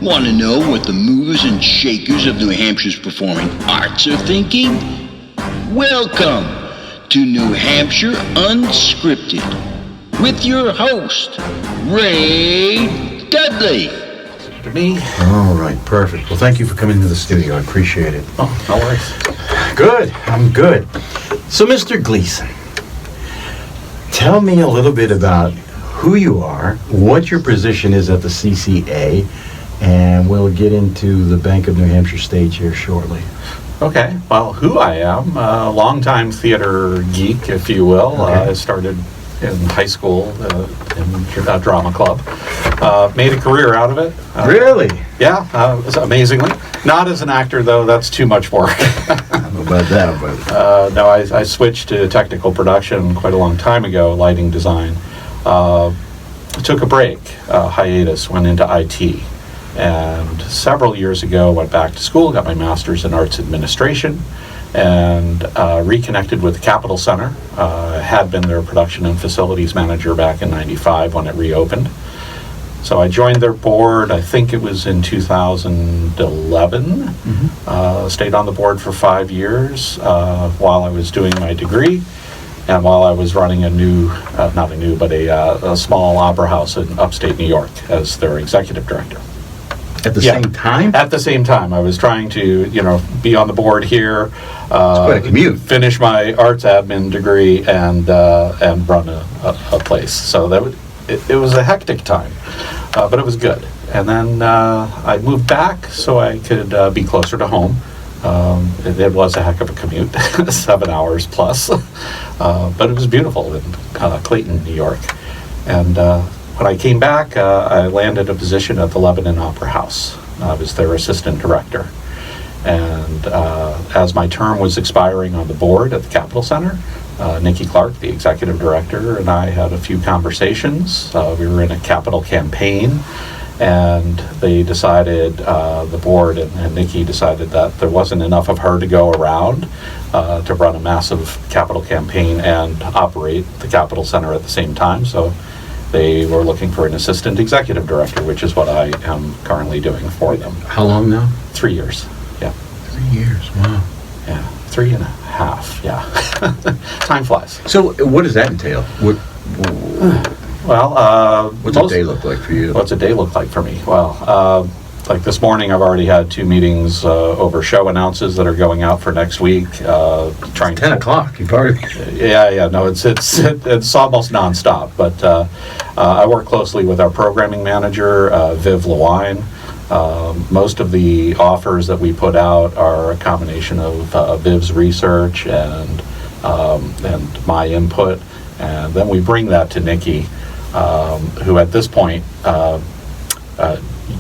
Want to know what the movers and shakers of New Hampshire's performing arts are thinking? Welcome to New Hampshire Unscripted with your host, Ray Dudley. To me. All right, perfect. Well, thank you for coming to the studio. I appreciate it. Oh, no worries. Good. I'm good. So, Mr. Gleason, tell me a little bit about who you are, what your position is at the CCA, and we'll get into the Bank of New Hampshire stage here shortly. Okay, well, who I am, a longtime theater geek, if you will. Okay. I started in high school in a drama club. Made a career out of it. Really? Yeah, amazingly. Not as an actor, though. That's too much work. I don't know about that, but... No, I switched to technical production quite a long time ago, lighting design. Took a break, hiatus, went into IT. And several years ago, went back to school, got my master's in arts administration, and reconnected with the Capitol Center. Had been their production and facilities manager back in '95 when it reopened. So I joined their board, I think it was in 2011. Mm-hmm. Stayed on the board for 5 years while I was doing my degree. And while I was running a small opera house in upstate New York as their executive director. At the same time? At the same time. I was trying to, be on the board here. It's quite a commute. Finish my arts admin degree and run a place. So it was a hectic time, but it was good. And then I moved back so I could be closer to home. It was a heck of a commute, 7 hours plus, but it was beautiful in Clayton, New York. And when I came back, I landed a position at the Lebanon Opera House. I was their assistant director. And as my term was expiring on the board at the Capitol Center, Nikki Clark, the executive director, and I had a few conversations. We were in a capital campaign, and they decided, the board and Nikki decided that there wasn't enough of her to go around to run a massive capital campaign and operate the Capitol Center at the same time. So they were looking for an assistant executive director, which is what I am currently doing for them. How long now? 3 years, yeah. 3 years, wow. Yeah, 3.5, yeah. Time flies. So what does that entail? Well, what's a day look like for you? What's a day look like for me? Well, like this morning, I've already had 2 meetings over show announces that are going out for next week. Trying 10 o'clock. You've already. Yeah. No, it's almost nonstop. But I work closely with our programming manager, Viv Lewine. Most of the offers that we put out are a combination of Viv's research and my input, and then we bring that to Nikki, who at this point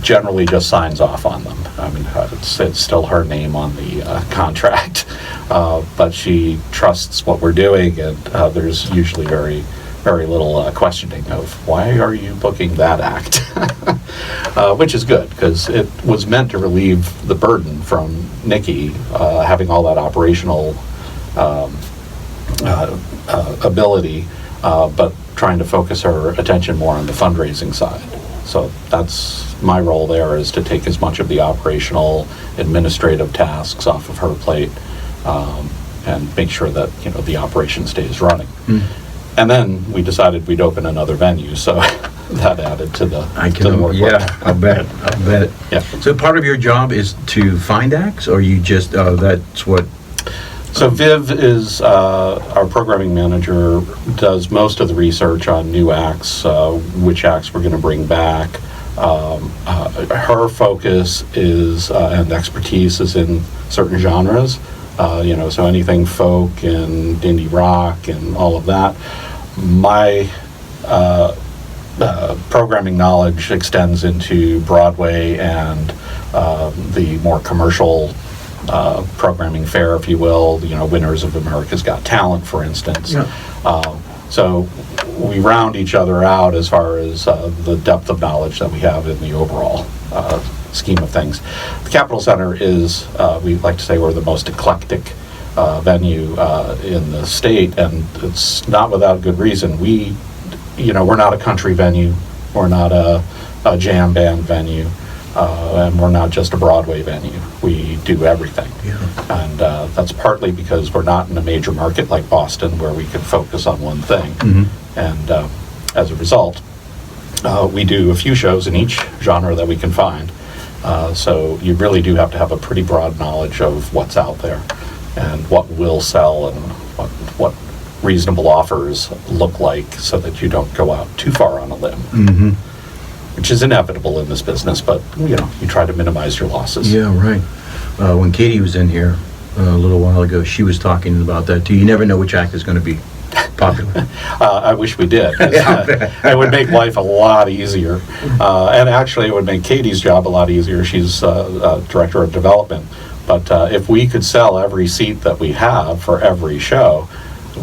generally just signs off on them. I mean, it's still her name on the contract, but she trusts what we're doing, and there's usually very little questioning of why are you booking that act, which is good because it was meant to relieve the burden from Nikki having all that operational ability, but trying to focus her attention more on the fundraising side. So that's my role there, is to take as much of the operational administrative tasks off of her plate and make sure that the operation stays running. And then we decided we'd open another venue, so that added to the workload. Yeah, I'll bet. Yeah. So part of your job is to find acts, or you just that's what? So Viv is our programming manager, does most of the research on new acts, which acts we're going to bring back. Her focus is and expertise is in certain genres, so anything folk and indie rock and all of that. My programming knowledge extends into Broadway and the more commercial programming fare, if you will, winners of America's Got Talent, for instance. Yeah. So we round each other out as far as the depth of knowledge that we have in the overall scheme of things. The Capitol Center is, we like to say, we're the most eclectic venue in the state, and it's not without good reason. We're not a country venue, we're not a jam band venue. And we're not just a Broadway venue. We do everything. Yeah. And that's partly because we're not in a major market like Boston where we can focus on one thing. And as a result, we do a few shows in each genre that we can find. So you really do have to have a pretty broad knowledge of what's out there and what will sell and what reasonable offers look like so that you don't go out too far on a limb. Which is inevitable in this business, but you try to minimize your losses. Yeah, right. When Katie was in here a little while ago, she was talking about that too. You never know which act is going to be popular. I wish we did. It would make life a lot easier. And actually, it would make Katie's job a lot easier. She's director of development. But if we could sell every seat that we have for every show,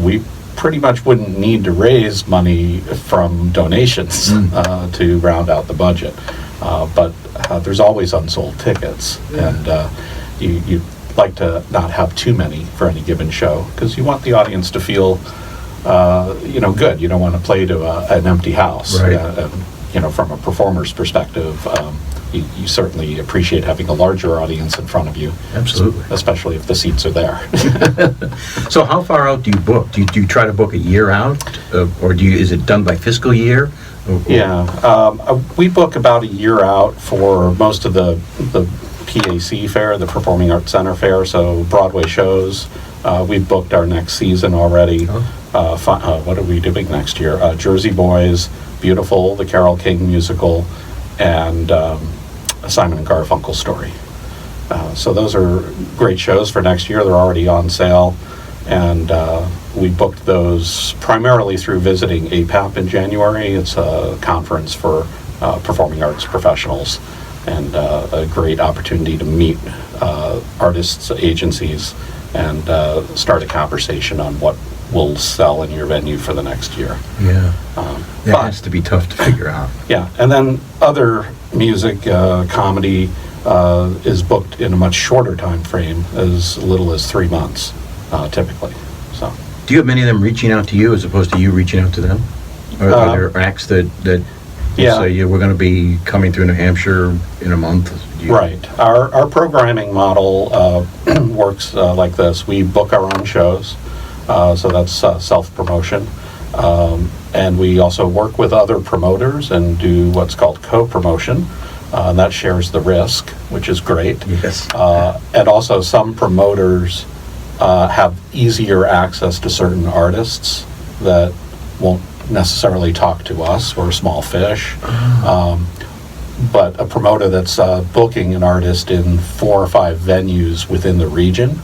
we pretty much wouldn't need to raise money from donations to round out the budget. But there's always unsold tickets. And you like to not have too many for any given show because you want the audience to feel good. You don't want to play to an empty house. Right. From a performer's perspective, you certainly appreciate having a larger audience in front of you. Absolutely. Especially if the seats are there. So how far out do you book? Do you try to book a year out? Or is it done by fiscal year? Yeah. We book about a year out for most of the PAC fair, the Performing Arts Center fair, so Broadway shows. We've booked our next season already. What are we doing next year? Jersey Boys, Beautiful, the Carole King musical, and Simon and Garfunkel story. So those are great shows for next year. They're already on sale. And we booked those primarily through visiting APAP in January. It's a conference for performing arts professionals and a great opportunity to meet artists, agencies, and start a conversation on what will sell in your venue for the next year. Yeah. That has to be tough to figure out. Yeah, and then other music, comedy, is booked in a much shorter time frame, as little as 3 months, typically. So. Do you have many of them reaching out to you as opposed to you reaching out to them? Are there acts that say we're going to be coming through New Hampshire in a month? Right. Our programming model works like this. We book our own shows, so that's self-promotion. And we also work with other promoters and do what's called co-promotion. And that shares the risk, which is great. Yes. And also some promoters have easier access to certain artists that won't necessarily talk to us. We're a small fish. But a promoter that's booking an artist in 4 or 5 venues within the region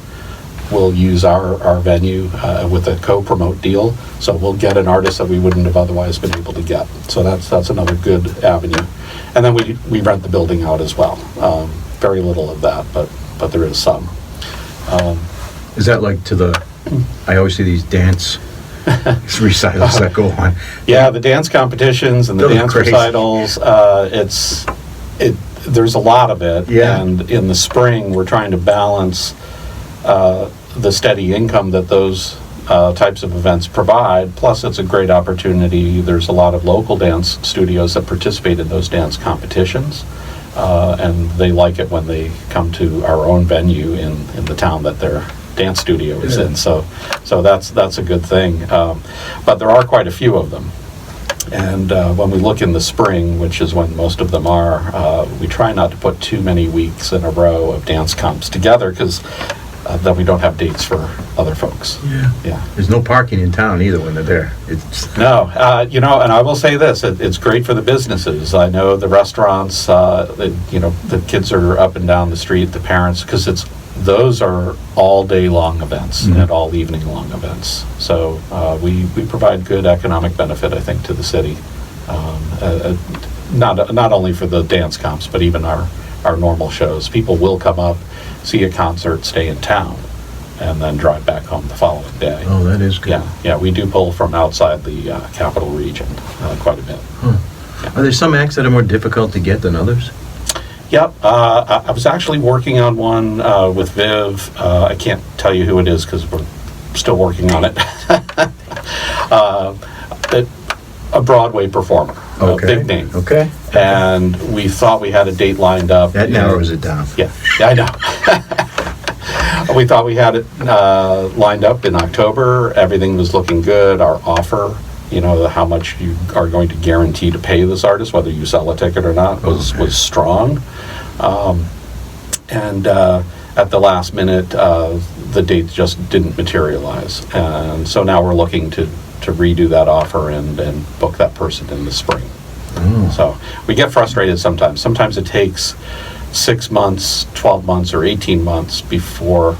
will use our venue with a co-promote deal. So we'll get an artist that we wouldn't have otherwise been able to get. So that's another good avenue. And then we rent the building out as well. Very little of that, but there is some. Is that like I always see these dance recitals that go on. Yeah, the dance competitions and the dance recitals, there's a lot of it. Yeah. And in the spring, we're trying to balance the steady income that those types of events provide. Plus, it's a great opportunity. There's a lot of local dance studios that participate in those dance competitions. And they like it when they come to our own venue in the town that their dance studio is in. So that's a good thing. But there are quite a few of them. And when we look in the spring, which is when most of them are, we try not to put too many weeks in a row of dance comps together because then we don't have dates for other folks. Yeah. There's no parking in town either when they're there. No, and I will say this, it's great for the businesses. I know the restaurants, the kids are up and down the street, the parents, because those are all day long events and all evening long events. So we provide good economic benefit, I think, to the city. Not only for the dance comps, but even our normal shows. People will come up, see a concert, stay in town, and then drive back home the following day. Oh, that is good. Yeah, we do pull from outside the capital region quite a bit. Yeah. Are there some acts that are more difficult to get than others? Yep. I was actually working on one with Viv. I can't tell you who it is because we're still working on it. a Broadway performer, a big name. Okay. And we thought we had a date lined up. That narrows it down. Yeah, I know. We thought we had it lined up in October. Everything was looking good. Our offer, how much you are going to guarantee to pay this artist, whether you sell a ticket or not, was strong. And at the last minute, the date just didn't materialize. And so now we're looking to redo that offer and book that person in the spring. So we get frustrated sometimes. Sometimes it takes 6 months, 12 months, or 18 months before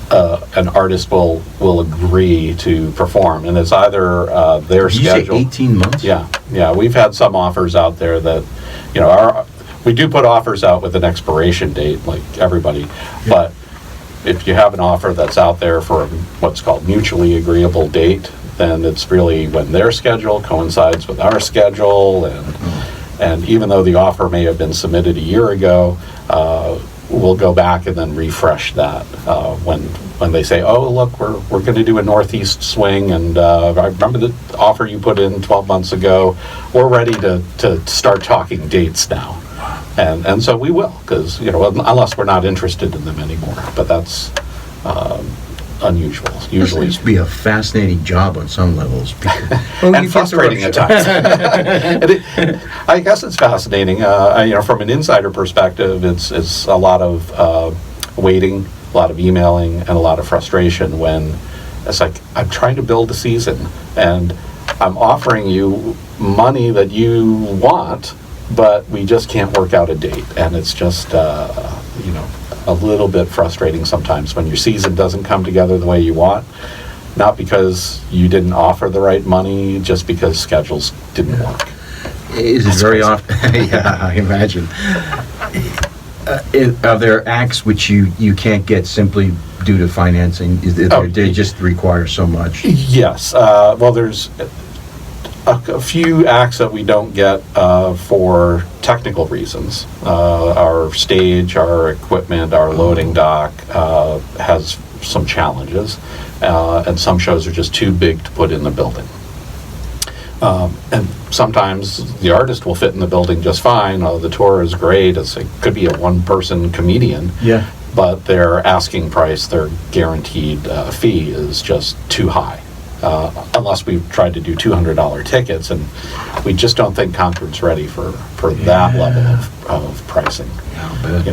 an artist will agree to perform, and it's either their schedule. You say 18 months? Yeah. We've had some offers out there that, we do put offers out with an expiration date, like everybody, but if you have an offer that's out there for what's called mutually agreeable date, then it's really when their schedule coincides with our schedule, and even though the offer may have been submitted a year ago, we'll go back and then refresh that when they say, oh, look, we're going to do a northeast swing, and I remember the offer you put in 12 months ago. We're ready to start talking dates now. And so we will, because, unless we're not interested in them anymore. But that's unusual. Usually, This must be a fascinating job on some levels. and frustrating at times. I guess it's fascinating. From an insider perspective, it's a lot of waiting, a lot of emailing, and a lot of frustration when it's like, I'm trying to build a season, and I'm offering you money that you want, but we just can't work out a date. And it's just, a little bit frustrating sometimes when your season doesn't come together the way you want, not because you didn't offer the right money, just because schedules didn't work. Is it very often? Yeah, I imagine. Are there acts which you can't get simply due to financing? They just require so much? Yes. Well, there's a few acts that we don't get for technical reasons. Our stage, our equipment, our loading dock has some challenges, and some shows are just too big to put in the building. And sometimes the artist will fit in the building just fine. The tour is great. It could be a one-person comedian. Yeah. But their asking price, their guaranteed fee is just too high. Unless we've tried to do $200 tickets, and we just don't think Concord's ready for that level of pricing.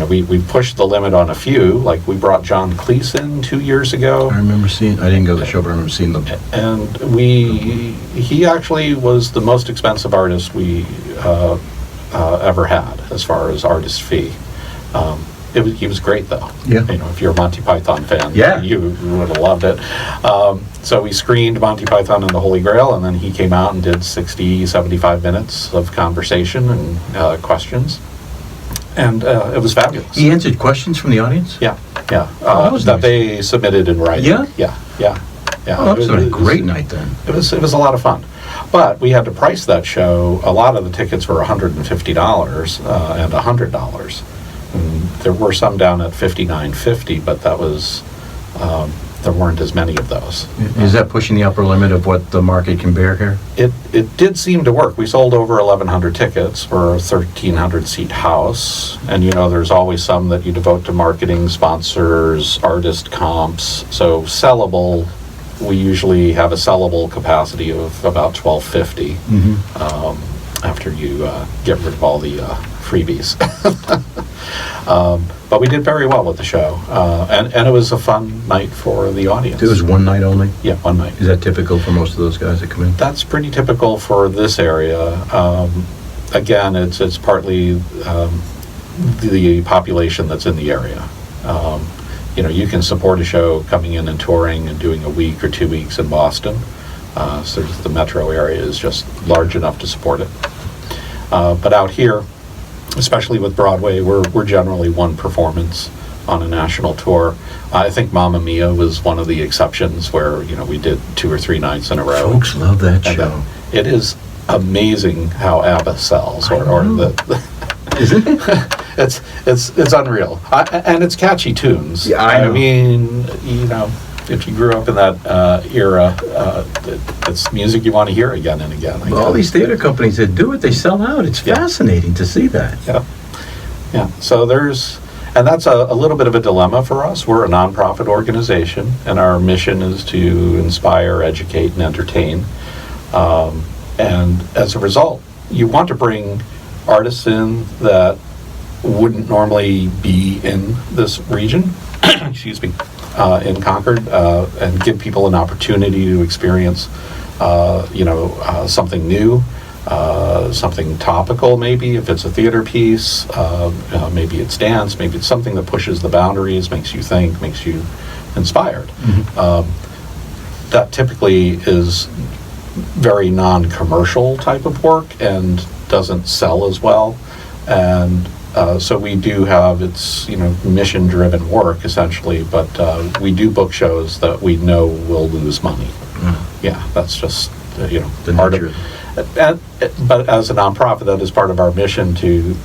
We pushed the limit on a few, like we brought Joe Gleason 2 years ago. I remember seeing, I didn't go to the show, but I remember seeing them. And he actually was the most expensive artist we ever had as far as artist fee. He was great, though. Yeah. If you're a Monty Python fan, yeah, you would have loved it. So we screened Monty Python and the Holy Grail, and then he came out and did 60, 75 minutes of conversation and questions. And it was fabulous. He answered questions from the audience? Yeah. That was that nice. They submitted in writing. Yeah? Yeah. Oh, that was a great night then. It was a lot of fun. But we had to price that show. A lot of the tickets were $150 and $100. There were some down at $59.50, but that was there weren't as many of those. Is that pushing the upper limit of what the market can bear here? It did seem to work. We sold over 1,100 tickets for a 1,300 seat house, and there's always some that you devote to marketing, sponsors, artist comps. So sellable, we usually have a sellable capacity of about 1,250 after you get rid of all the freebies. But we did very well with the show, and it was a fun night for the audience. It was one night only? Yeah, one night. Is that typical for most of those guys that come in? That's pretty typical for this area. Again, it's partly the population that's in the area. You can support a show coming in and touring and doing a week or 2 weeks in Boston. So the metro area is just large enough to support it. But out here, especially with Broadway, we're generally one performance on a national tour. I think Mamma Mia was one of the exceptions where we did 2 or 3 nights in a row. Folks love that And show. it is amazing how ABBA sells, Isn't it? It's unreal, and it's catchy tunes. Yeah, I know. mean, if you grew up in that era, it's music you want to hear again and again. I All guess. these theater companies that do it, they sell out. It's Yeah. fascinating to see that. Yeah. So and that's a little bit of a dilemma for us. We're a nonprofit organization, and our mission is to inspire, educate, and entertain. And as a result, you want to bring artists in that wouldn't normally be in this region, excuse me, in Concord, and give people an opportunity to experience, something new, something topical maybe, if it's a theater piece, maybe it's dance, maybe it's something that pushes the boundaries, makes you think, makes you inspired. That typically is very non-commercial type of work and doesn't sell as well. And so we do have, it's mission-driven work essentially, but we do book shows that we know will lose money. Yeah, that's just The part nature of it. But as a nonprofit, that is part of our mission to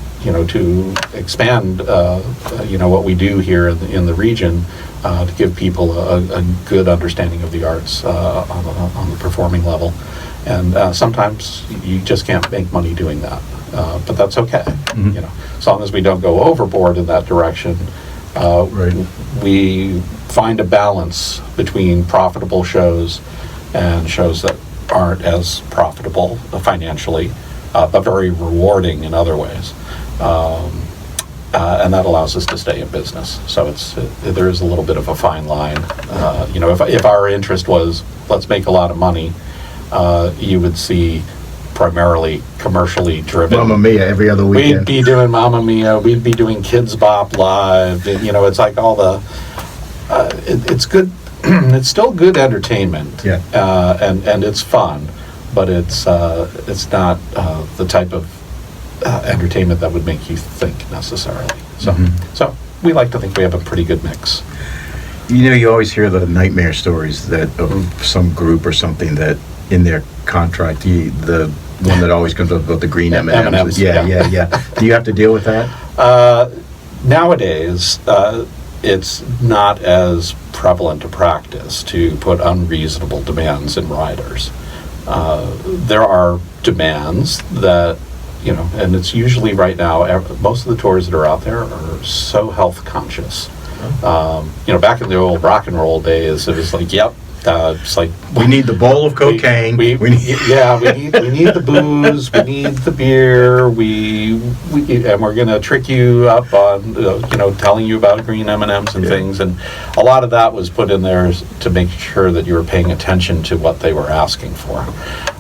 expand what we do here in the region, to give people a good understanding of the arts on the performing level. And sometimes you just can't make money doing that, but that's okay. As long as we don't go overboard in that direction, Right. we find a balance between profitable shows and shows that aren't as profitable financially, but very rewarding in other ways. And that allows us to stay in business. So there is a little bit of a fine line. If our interest was, let's make a lot of money, you would see primarily commercially driven. Mamma Mia every other We'd weekend. be doing Mamma Mia, we'd be doing Kids Bop Live, it's like all the, it's good, it's still good entertainment. Yeah. And it's fun, but it's not the type of entertainment that would make you think necessarily. So we like to think we have a pretty good mix. You always hear the nightmare stories that of some group or something that in their contract, the one that always comes up about the green M&Ms. M&Ms, Yeah. Do you have to deal with that? Nowadays, it's not as prevalent a practice to put unreasonable demands in riders. There are demands that, and it's usually right now, most of the tours that are out there are so health conscious. Back in the old rock and roll days, it was like, yep, it's like, We need the bowl of cocaine. we need the booze, we need the beer, and we're gonna trick you up on telling you about green M&Ms and things, and a lot of that was put in there to make sure that you were paying attention to what they were asking for.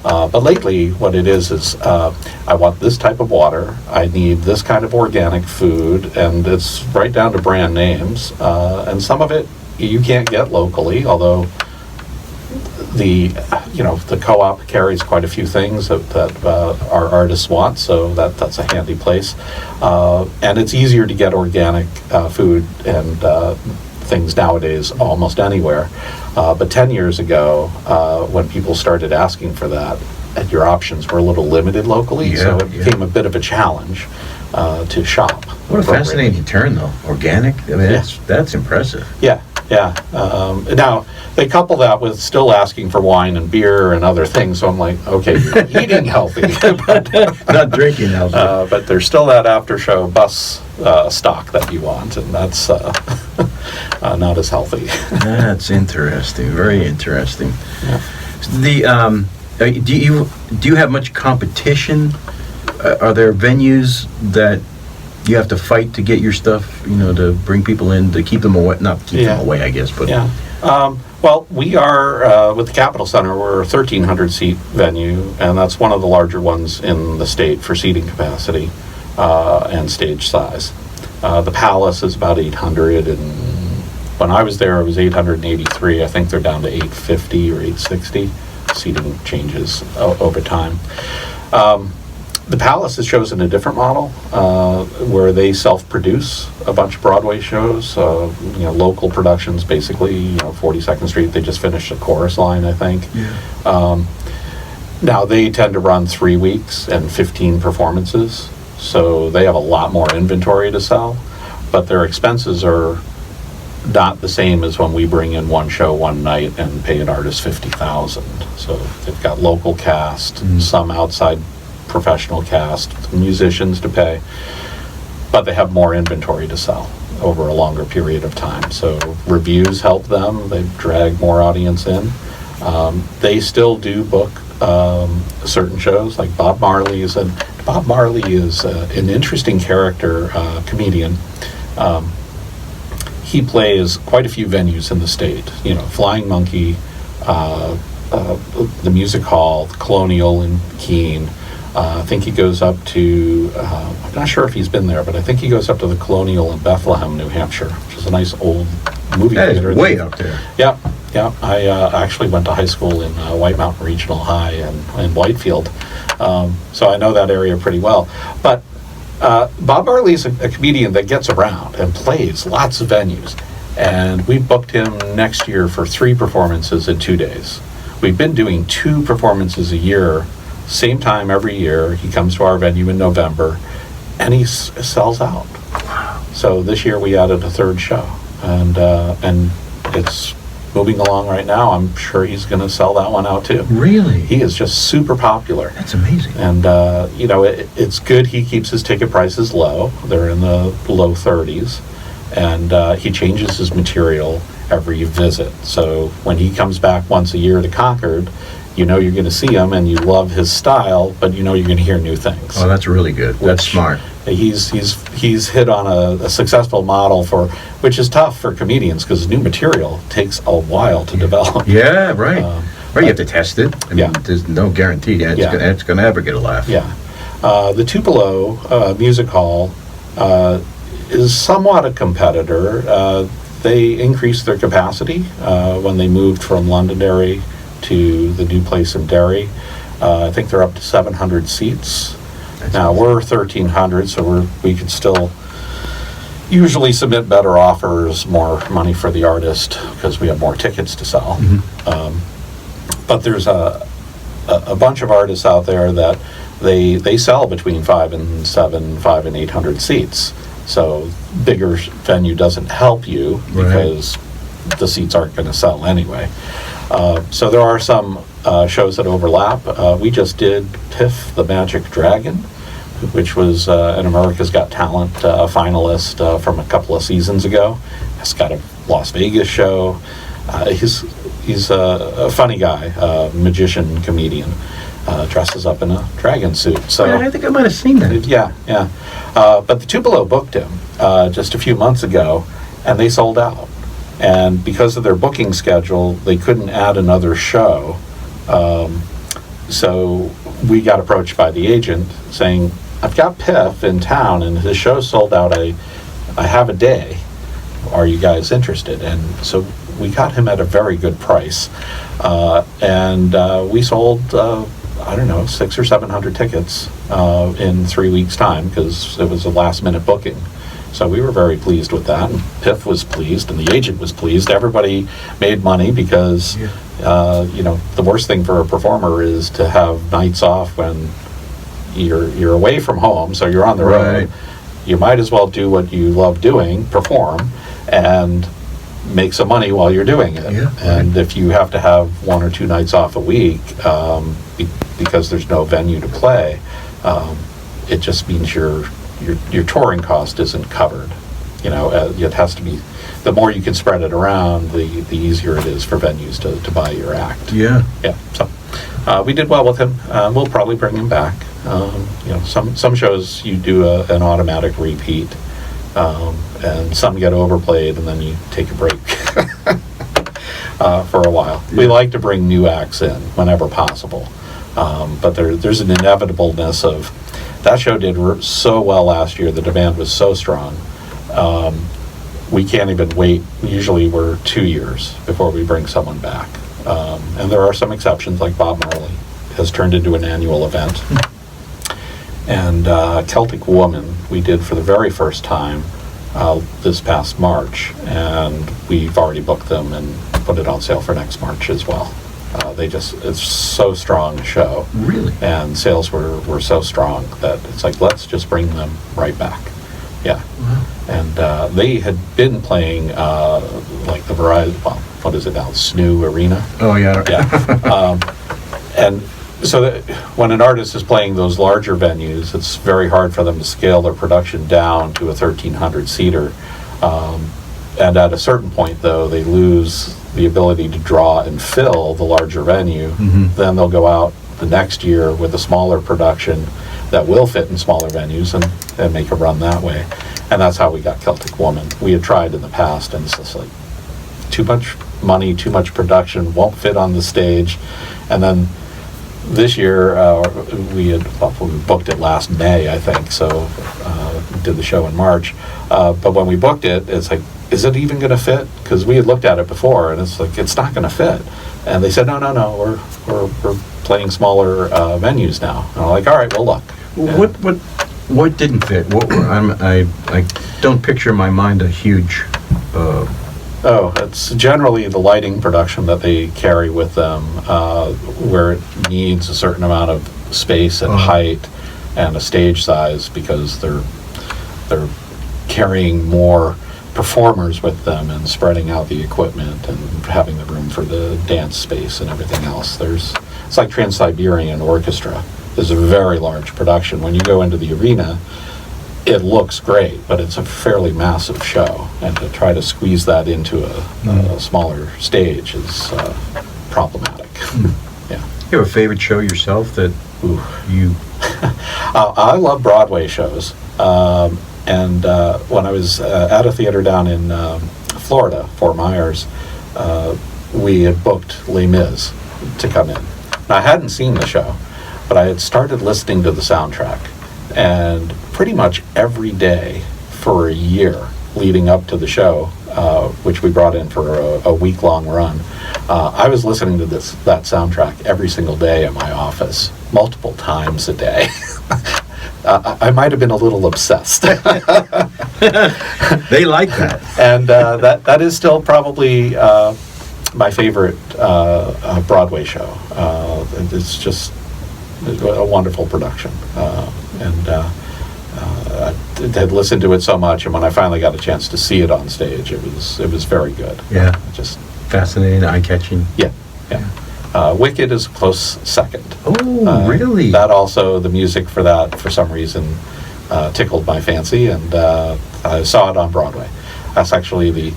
But lately, what it is I want this type of water, I need this kind of organic food, and it's right down to brand names, and some of it you can't get locally, although the co-op carries quite a few things that our artists want, so that's a handy place. And it's easier to get organic food and things nowadays almost anywhere. But 10 years ago, when people started asking for that, your options were a little limited locally, so it became a bit of a challenge to shop. What a fascinating turn, though. Organic? I mean, that's impressive. Yeah. Now, they couple that with still asking for wine and beer and other things, so I'm like, okay, you're eating healthy. Not drinking healthy. But there's still that after-show bus stock that you want, and that's not as healthy. That's interesting. Very interesting. Do you have much competition? Are there venues that you have to fight to get your stuff, to bring people in, to keep them away? Not keep them away, I guess, but... Yeah. Well, we are, with the Capitol Center, we're a 1,300-seat venue, and that's one of the larger ones in the state for seating capacity and stage size. The Palace is about 800, and when I was there, it was 883. I think they're down to 850 or 860. Seating changes over time. The Palace has chosen a different model where they self-produce a bunch of Broadway shows, local productions, basically. 42nd Street, they just finished a Chorus Line, I think. Yeah. Now they tend to run 3 weeks and 15 performances, so they have a lot more inventory to sell, but their expenses are not the same as when we bring in one show one night and pay an artist $50,000. So they've got local cast, some outside professional cast, musicians to pay, but they have more inventory to sell over a longer period of time. So reviews help them. They drag more audience in. They still do book certain shows, like Bob Marley is an interesting character, comedian. He plays quite a few venues in the state. Flying Monkey, the Music Hall, the Colonial in Keene. I think he goes up to, I'm not sure if he's been there, but I think he goes up to the Colonial in Bethlehem, New Hampshire, which is a nice old movie theater. That is way up there. Yeah. I actually went to high school in White Mountain Regional High in Whitefield, so I know that area pretty well. But Bob Marley's a comedian that gets around and plays lots of venues, and we booked him next year for 3 performances in 2 days. We've been doing 2 performances a year, same time every year. He comes to our venue in November, and he sells out. So this year we added a 3rd show, and it's moving along right now. I'm sure he's going to sell that one out too. Really? He is just super popular. That's amazing. And it's good he keeps his ticket prices low. They're in the low 30s, and he changes his material every visit. So when he comes back once a year to Concord, you're going to see him and you love his style, but you're going to hear new things. Oh, that's really good. That's smart. He's hit on a successful model which is tough for comedians because new material takes a while to develop. Yeah, right. Right, you have to test it. I mean, yeah. There's no guarantee that it's going to ever get a laugh. Yeah. The Tupelo Music Hall is somewhat a competitor. They increased their capacity when they moved from Londonderry to the new place in Derry. I think they're up to 700 seats. Now we're 1,300, so we could still usually submit better offers, more money for the artist because we have more tickets to sell. But there's a bunch of artists out there that they sell between 5 and 800 seats. So bigger venue doesn't help you because the seats aren't going to sell anyway. So there are some shows that overlap. We just did Piff the Magic Dragon, which was an America's Got Talent finalist from a couple of seasons ago. He's got a Las Vegas show. He's a funny guy, magician, comedian, dresses up in a dragon suit. So I think I might have seen that. Yeah. But the Tupelo booked him just a few months ago, and they sold out. And because of their booking schedule, they couldn't add another show. So we got approached by the agent saying, I've got Piff in town and his show's sold out. I have a day. Are you guys interested? And so we got him at a very good price. And we sold, 600 or 700 tickets in 3 weeks' time because it was a last minute booking. So we were very pleased with that, and Piff was pleased, and the agent was pleased. Everybody made money because, the worst thing for a performer is to have nights off when you're away from home, so you're on the road. You might as well do what you love doing, perform, and make some money while you're doing it. Yeah, and if you have to have 1 or 2 nights off a week because there's no venue to play, it just means your touring cost isn't covered. It has to be, the more you can spread it around, the easier it is for venues to buy your act. Yeah. So we did well with him. We'll probably bring him back. Some shows you do an automatic repeat, and some get overplayed, and then you take a break for a while. We like to bring new acts in whenever possible, but there's an inevitableness of, that show did so well last year, the demand was so strong, we can't even wait. Usually we're 2 years before we bring someone back. And there are some exceptions, like Bob Marley has turned into an annual event. And Celtic Woman we did for the very first time this past March, and we've already booked them and put it on sale for next March as well. It's so strong a show. Really? And sales were so strong that it's like, let's just bring them right back. Yeah. And they had been playing like the Verizon, well, what is it now, SNU Arena? Oh, yeah. Yeah. And so that when an artist is playing those larger venues, it's very hard for them to scale their production down to a 1,300-seater. And at a certain point, though, they lose the ability to draw and fill the larger venue. Then they'll go out the next year with a smaller production that will fit in smaller venues and make a run that way. And that's how we got Celtic Woman. We had tried in the past, and it's just like too much money, too much production, won't fit on the stage. And then this year, we booked it last May, I think, so we did the show in March. But when we booked it, it's like, is it even going to fit? Because we had looked at it before, and it's like, it's not going to fit. And they said, no, we're playing smaller venues now. And I'm like, all right, well, look. What didn't fit? I don't picture in my mind a huge. It's generally the lighting production that they carry with them, where it needs a certain amount of space and height and a stage size, because they're carrying more performers with them and spreading out the equipment and having the room for the dance space and everything else. It's like Trans-Siberian Orchestra. There's a very large production. When you go into the arena, it looks great, but it's a fairly massive show, and to try to squeeze that into a smaller stage is problematic. Yeah. You have a favorite show yourself that you? I love Broadway shows, and when I was at a theater down in Florida, Fort Myers, we had booked Les Mis to come in. Now, I hadn't seen the show, but I had started listening to the soundtrack, and pretty much every day for a year leading up to the show, which we brought in for a week-long run, I was listening to that soundtrack every single day in my office, multiple times a day. I might have been a little obsessed. They like that. And that is still probably my favorite Broadway show. It's just a wonderful production. I had listened to it so much, and when I finally got a chance to see it on stage, it was very good. Yeah. Just fascinating, eye-catching. Yeah. Wicked is a close second. Oh, really? That also, the music for that, for some reason, tickled my fancy, and I saw it on Broadway. That's actually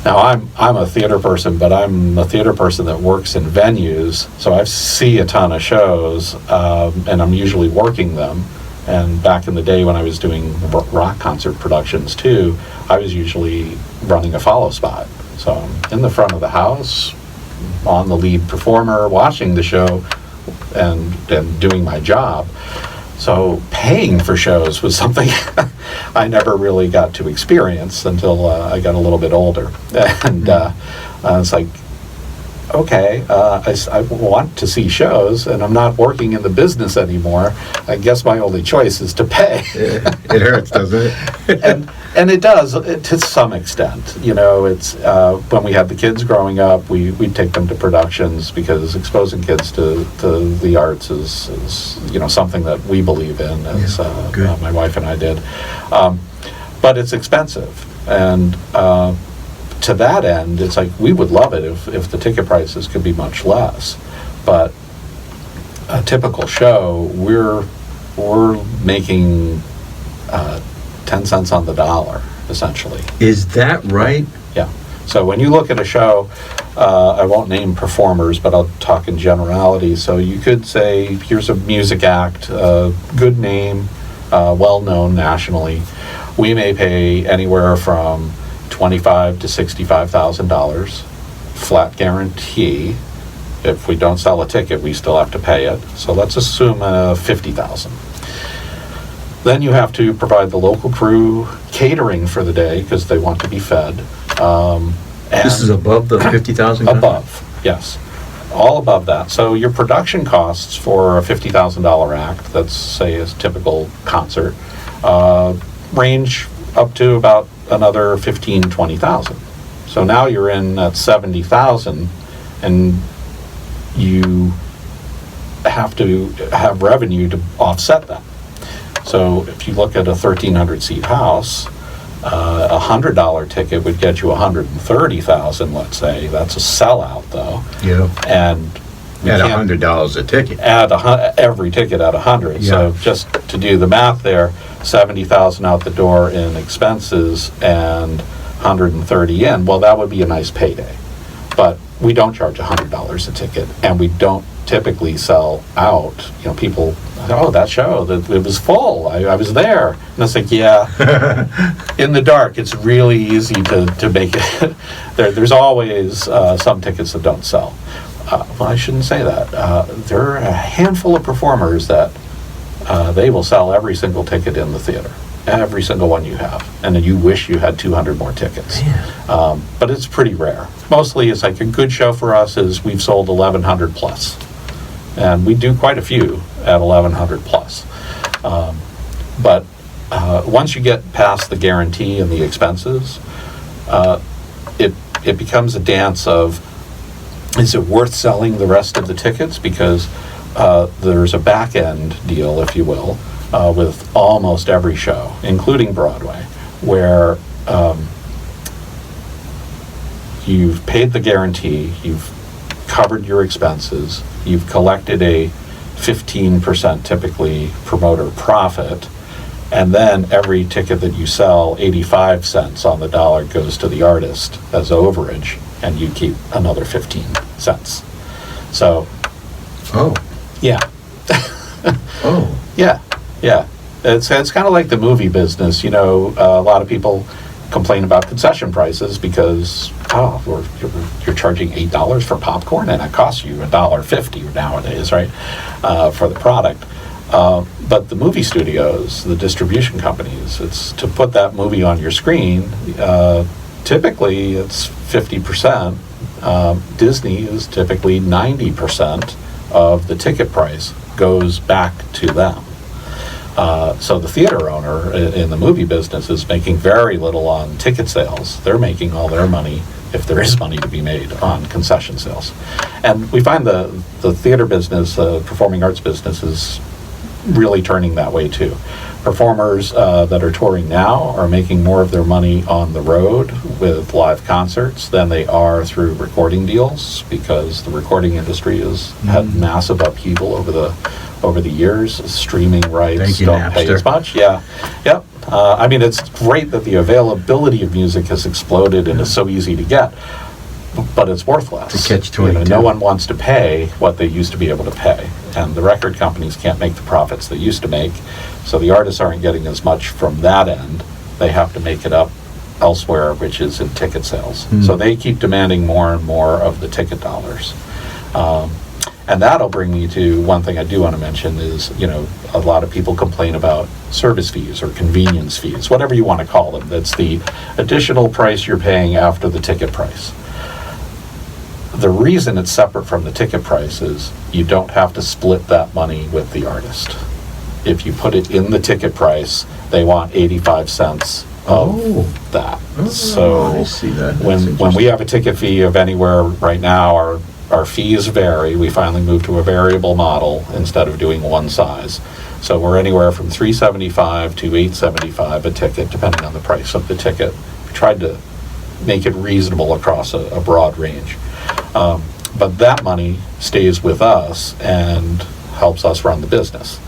now I'm a theater person, but I'm a theater person that works in venues, so I see a ton of shows, and I'm usually working them. And back in the day when I was doing rock concert productions too, I was usually running a follow spot. So I'm in the front of the house, on the lead performer, watching the show, and doing my job. So paying for shows was something I never really got to experience until I got a little bit older. And it's like, okay, I want to see shows, and I'm not working in the business anymore. I guess my only choice is to pay. It hurts, doesn't it? and it does, to some extent. You know, it's when we had the kids growing up, we'd take them to productions, because exposing kids to the arts is something that we believe in, as my wife and I did. But it's expensive, and to that end, it's like, we would love it if the ticket prices could be much less. But a typical show, we're making 10 cents on the dollar, essentially. Is that right? Yeah. So when you look at a show, I won't name performers, but I'll talk in generality. So you could say, here's a music act, good name, well-known nationally. We may pay anywhere from $25,000 to $65,000, flat guarantee. If we don't sell a ticket, we still have to pay it. So let's assume $50,000. Then you have to provide the local crew catering for the day, because they want to be fed. This is above the $50,000? Above, yes. All above that. So your production costs for a $50,000 act, that's, say, a typical concert, range up to about another $15,000, $20,000. So now you're in at $70,000, and you have to have revenue to offset that. So if you look at a 1,300 seat house, a $100 ticket would get you 130,000, let's say. That's a sellout, though. Yeah. And At $100 a ticket. every ticket at 100. Yeah. So just to do the math there, 70,000 out the door in expenses and 130 in. Well, that would be a nice payday. But we don't charge $100 a ticket, and we don't typically sell out. You know, people, oh, that show, it was full. I was there. And it's like, yeah, in the dark, it's really easy to make it. There's always some tickets that don't sell. Well, I shouldn't say that. There are a handful of performers that they will sell every single ticket in the theater. Every single one you have. And then you wish you had 200 more tickets. But it's pretty rare. Mostly it's like a good show for us is we've sold 1,100 plus. And we do quite a few at 1,100 plus. But once you get past the guarantee and the expenses, it becomes a dance of, is it worth selling the rest of the tickets? Because there's a back end deal, if you will, with almost every show, including Broadway, where you've paid the guarantee, you've covered your expenses, you've collected a 15% typically promoter profit, and then every ticket that you sell, 85 cents on the dollar goes to the artist as overage, and you keep another 15 cents. So, yeah. Yeah. It's kind of like the movie business. You know, a lot of people complain about concession prices because, you're charging $8 for popcorn and it costs you $1.50 nowadays, right, for the product. But the movie studios, the distribution companies, it's to put that movie on your screen, typically it's 50%. Disney is typically 90% of the ticket price goes back to them. So the theater owner in the movie business is making very little on ticket sales. They're making all their money, if there is money to be made, on concession sales. And we find the theater business, performing arts business, is really turning that way too. Performers that are touring now are making more of their money on the road with live concerts than they are through recording deals, because the recording industry has had massive upheaval over the years. Streaming rights don't pay as much. Yeah. Yep. I mean, it's great that the availability of music has exploded and is so easy to get, but it's worthless. It's a catch-22. No one wants to pay what they used to be able to pay, and the record companies can't make the profits they used to make, so the artists aren't getting as much from that end. They have to make it up elsewhere, which is in ticket sales. So they keep demanding more and more of the ticket dollars. And that'll bring me to one thing I do want to mention is, you know, a lot of people complain about service fees or convenience fees, whatever you want to call them. That's the additional price you're paying after the ticket price. The reason it's separate from the ticket price is you don't have to split that money with the artist. If you put it in the ticket price, they want 85 cents of that. So I see that. when we have a ticket fee of anywhere right now, our fees vary. We finally moved to a variable model instead of doing one size. So we're anywhere from $375 to $875 a ticket, depending on the price of the ticket. We tried to make it reasonable across a broad range. But that money stays with us and helps us run the business.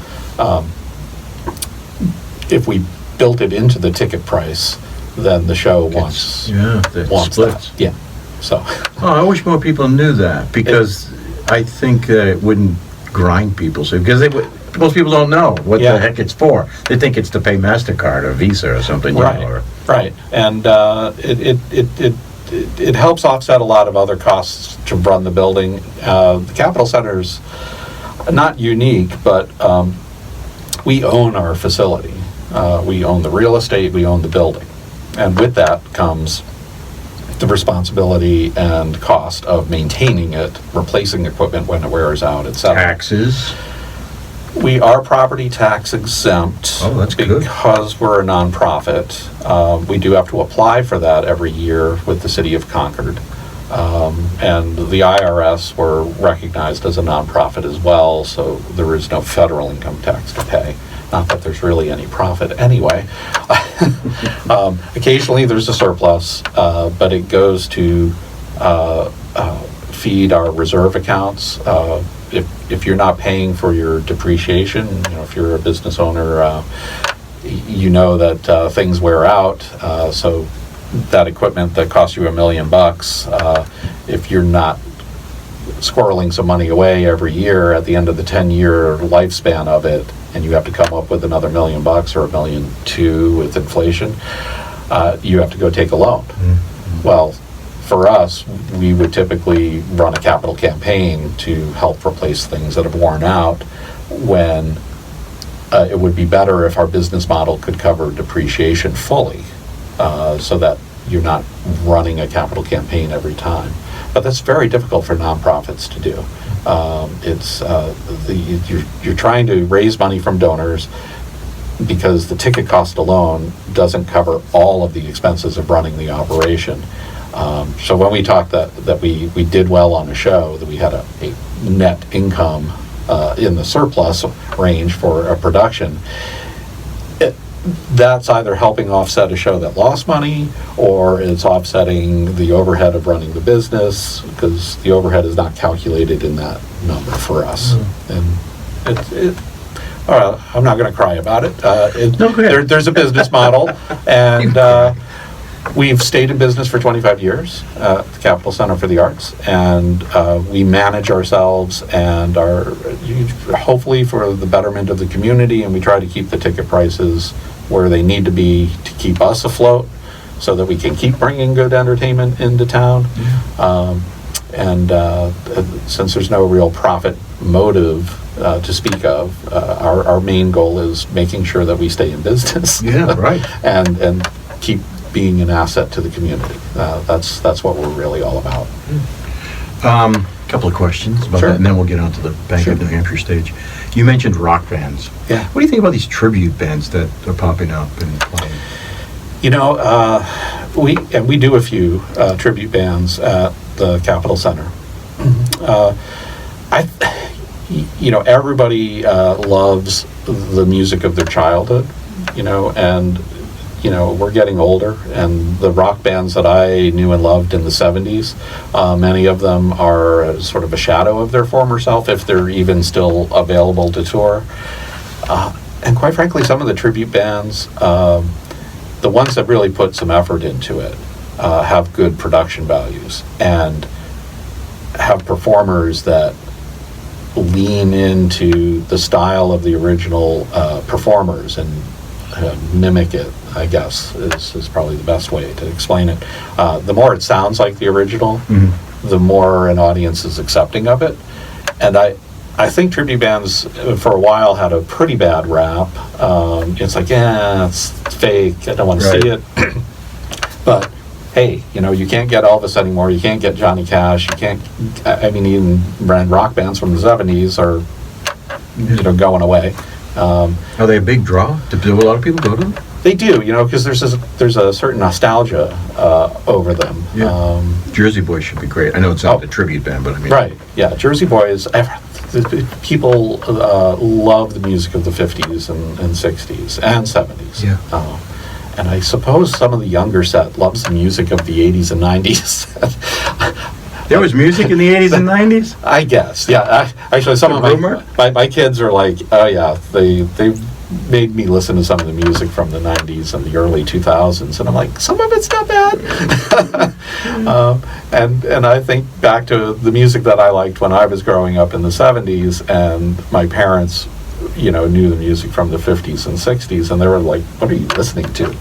If we built it into the ticket price, then the show wants that. Yeah. So. Oh, I wish more people knew that, because I think that it wouldn't grind people. So because most people don't know what the heck it's for. They think it's to pay MasterCard or Visa or something. Right. Right. And it helps offset a lot of other costs to run the building. The Capitol Center's not unique, but we own our facility. We own the real estate, we own the building. And with that comes the responsibility and cost of maintaining it, replacing equipment when it wears out, etc. Taxes. We are property tax exempt. Oh, that's good. Because we're a nonprofit. We do have to apply for that every year with the city of Concord. And the IRS were recognized as a nonprofit as well, so there is no federal income tax to pay. Not that there's really any profit anyway. Occasionally there's a surplus, but it goes to feed our reserve accounts. If you're not paying for your depreciation, if you're a business owner, you know that things wear out. So that equipment that costs you $1 million, if you're not squirreling some money away every year at the end of the 10-year lifespan of it, and you have to come up with another $1 million or $1.2 million with inflation, you have to go take a loan. Mm-hmm. Well, for us, we would typically run a capital campaign to help replace things that have worn out, when it would be better if our business model could cover depreciation fully, so that you're not running a capital campaign every time. But that's very difficult for nonprofits to do. You're trying to raise money from donors, because the ticket cost alone doesn't cover all of the expenses of running the operation. So when we talked that we did well on a show, that we had a net income in the surplus range for a production, that's either helping offset a show that lost money, or it's offsetting the overhead of running the business, because the overhead is not calculated in that number for us. And all right, I'm not going to cry about it. No, go ahead. There's a business model, and we've stayed in business for 25 years, the Capital Center for the Arts, and we manage ourselves and are hopefully for the betterment of the community, and we try to keep the ticket prices where they need to be to keep us afloat, so that we can keep bringing good entertainment into town. Since there's no real profit motive to speak of, our main goal is making sure that we stay in business. Yeah, right. and keep being an asset to the community. That's what we're really all about. Couple of questions about Sure. that, and then we'll get on to the Bank of New Hampshire stage. You mentioned rock bands. Yeah. What do you think about these tribute bands that are popping up and playing? We do a few tribute bands at the Capitol Center. Everybody loves the music of their childhood, and we're getting older, and the rock bands that I knew and loved in the 70s, many of them are sort of a shadow of their former self, if they're even still available to tour. And quite frankly, some of the tribute bands, the ones that really put some effort into it, have good production values and have performers that lean into the style of the original performers and mimic it, I guess, is probably the best way to explain it. The more it sounds like the original, the more an audience is accepting of it. And I think tribute bands for a while had a pretty bad rap. It's like, it's fake, I don't want to see it. But hey, you can't get Elvis anymore, you can't get Johnny Cash, you can't, even brand rock bands from the 70s are, going away. Are they a big draw? Do a lot of people go to them? They do, because there's a certain nostalgia over them. Yeah. Jersey Boys should be great. I know it's not a tribute band, but I mean... Right, yeah, Jersey Boys, people love the music of the 50s and 60s and 70s. Yeah. And I suppose some of the younger set loves the music of the 80s and 90s. There was music in the 80s and 90s? I guess, yeah. Actually, some of my kids are like, oh yeah, they made me listen to some of the music from the 90s and the early 2000s, and I'm like, some of it's not bad. And I think back to the music that I liked when I was growing up in the 70s, and my parents, knew the music from the 50s and 60s, and they were like, what are you listening to?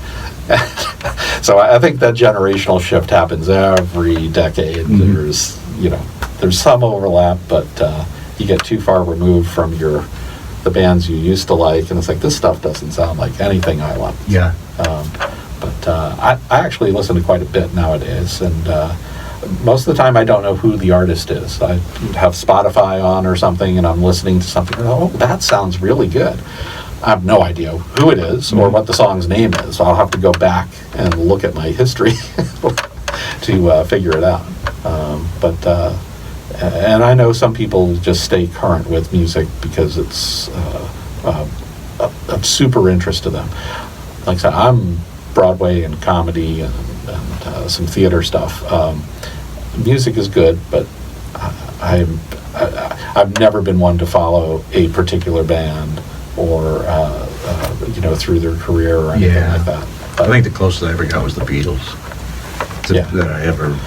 So I think that generational shift happens every decade. There's some overlap, but you get too far removed from the bands you used to like, and it's like, this stuff doesn't sound like anything I like. Yeah. But I actually listen to quite a bit nowadays, and most of the time I don't know who the artist is. I have Spotify on or something, and I'm listening to something, oh, that sounds really good. I have no idea who it is or what the song's name is. I'll have to go back and look at my history to figure it out. And I know some people just stay current with music because it's of super interest to them. Like I said, I'm Broadway and comedy and some theater stuff. Music is good, but I've never been one to follow a particular band or through their career or anything like that. I think the closest I ever got was the Beatles. That I ever.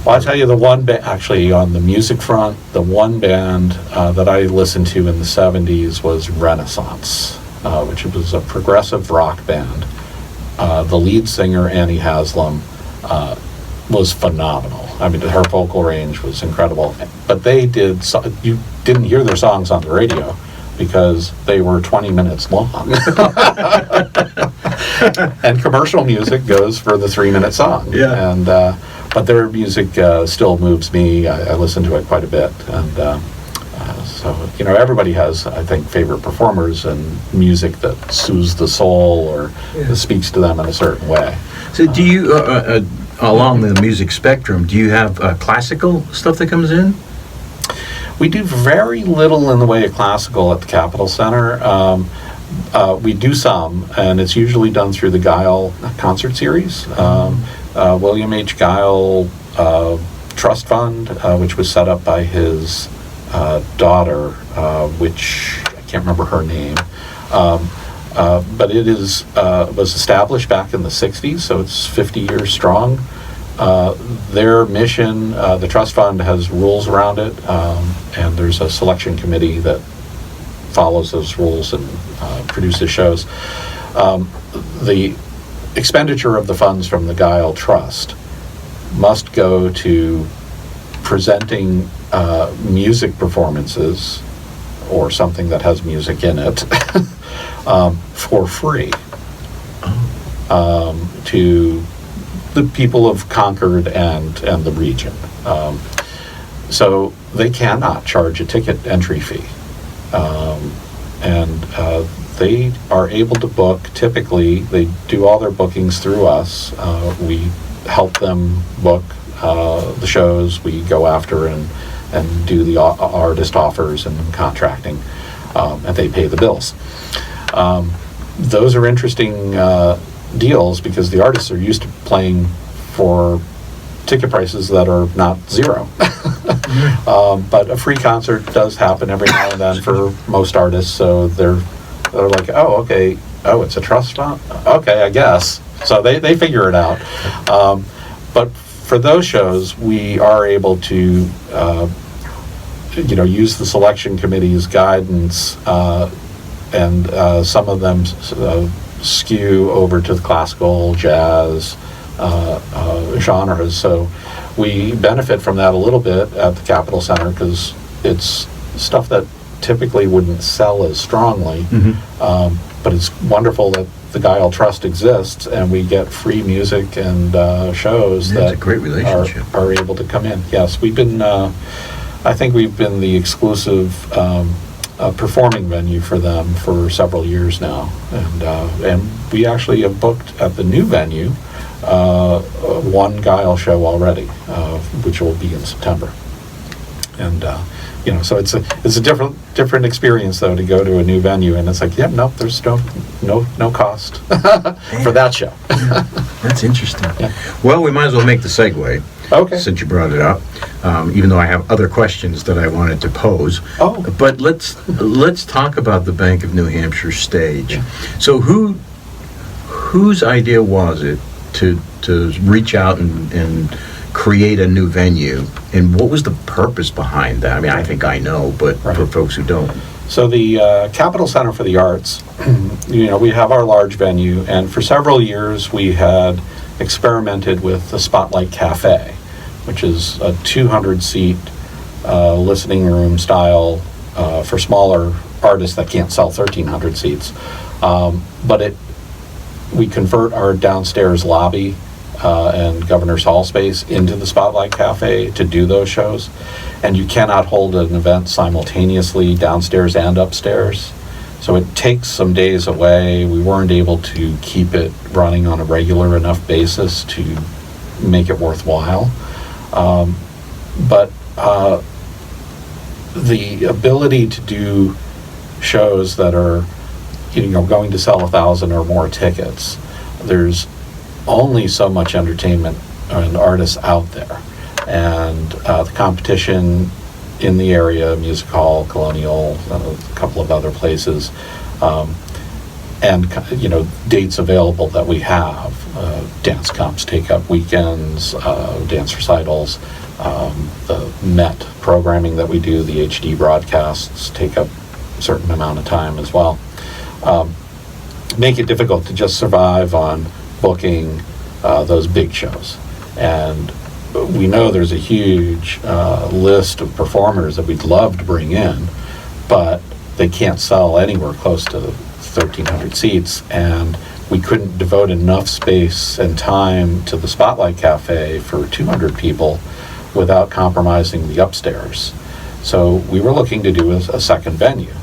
Well, I'll tell you, the one actually on the music front, the one band that I listened to in the 70s was Renaissance, which was a progressive rock band. The lead singer, Annie Haslam, was phenomenal. I mean, her vocal range was incredible. But they you didn't hear their songs on the radio because they were 20 minutes long. And commercial music goes for the 3-minute song. Yeah. And but their music still moves me. I listen to it quite a bit. And so, everybody has, I think, favorite performers and music that soothes the soul or speaks to them in a certain way. So do you, along the music spectrum, do you have classical stuff that comes in? We do very little in the way of classical at the Capitol Center. We do some, and it's usually done through the Guile concert series. William H. Guile Trust Fund, which was set up by his daughter, which I can't remember her name, but it was established back in the 60s, so it's 50 years strong. Their mission, the trust fund has rules around it, and there's a selection committee that follows those rules and produces shows. The expenditure of the funds from the Guile Trust must go to presenting music performances or something that has music in it for free to the people of Concord and the region. So they cannot charge a ticket entry fee. And they are able to book, typically, they do all their bookings through us. We help them book the shows. We go after and do the artist offers and contracting, and they pay the bills. Those are interesting deals because the artists are used to playing for ticket prices that are not zero. But a free concert does happen every now and then for most artists, so they're like, it's a trust fund? Okay, I guess. So they figure it out. But for those shows, we are able to use the selection committee's guidance, and some of them skew over to the classical, jazz genres. So we benefit from that a little bit at the Capitol Center because it's stuff that typically wouldn't sell as strongly. But it's wonderful that the Guile Trust exists and we get free music and shows that a great relationship. Are able to come in. Yes, we've been, I think we've been the exclusive performing venue for them for several years now. And we actually have booked at the new venue one Guile show already, which will be in September. And so it's a different experience though to go to a new venue, and it's like, there's no cost for that show. That's interesting. Well, we might as well make the segue. Okay. Since you brought it up, even though I have other questions that I wanted to pose. But let's talk about the Bank of New Hampshire stage. So whose idea was it to reach out and create a new venue, and what was the purpose behind that? I mean, I think I know, but for folks who don't. So the Capitol Center for the Arts, we have our large venue, and for several years we had experimented with the Spotlight Cafe, which is a 200-seat listening room style for smaller artists that can't sell 1,300 seats. But we convert our downstairs lobby and Governor's Hall space into the Spotlight Cafe to do those shows. And you cannot hold an event simultaneously downstairs and upstairs. So it takes some days away. We weren't able to keep it running on a regular enough basis to make it worthwhile. But the ability to do shows that are going to sell 1,000 or more tickets, there's only so much entertainment and artists out there. And the competition in the area, Music Hall, Colonial, a couple of other places, and dates available that we have. Dance comps take up weekends, dance recitals, the Met programming that we do, the HD broadcasts take up a certain amount of time as well. Make it difficult to just survive on booking those big shows. And we know there's a huge list of performers that we'd love to bring in, but they can't sell anywhere close to 1,300 seats, and we couldn't devote enough space and time to the Spotlight Cafe for 200 people without compromising the upstairs. So we were looking to do a second venue.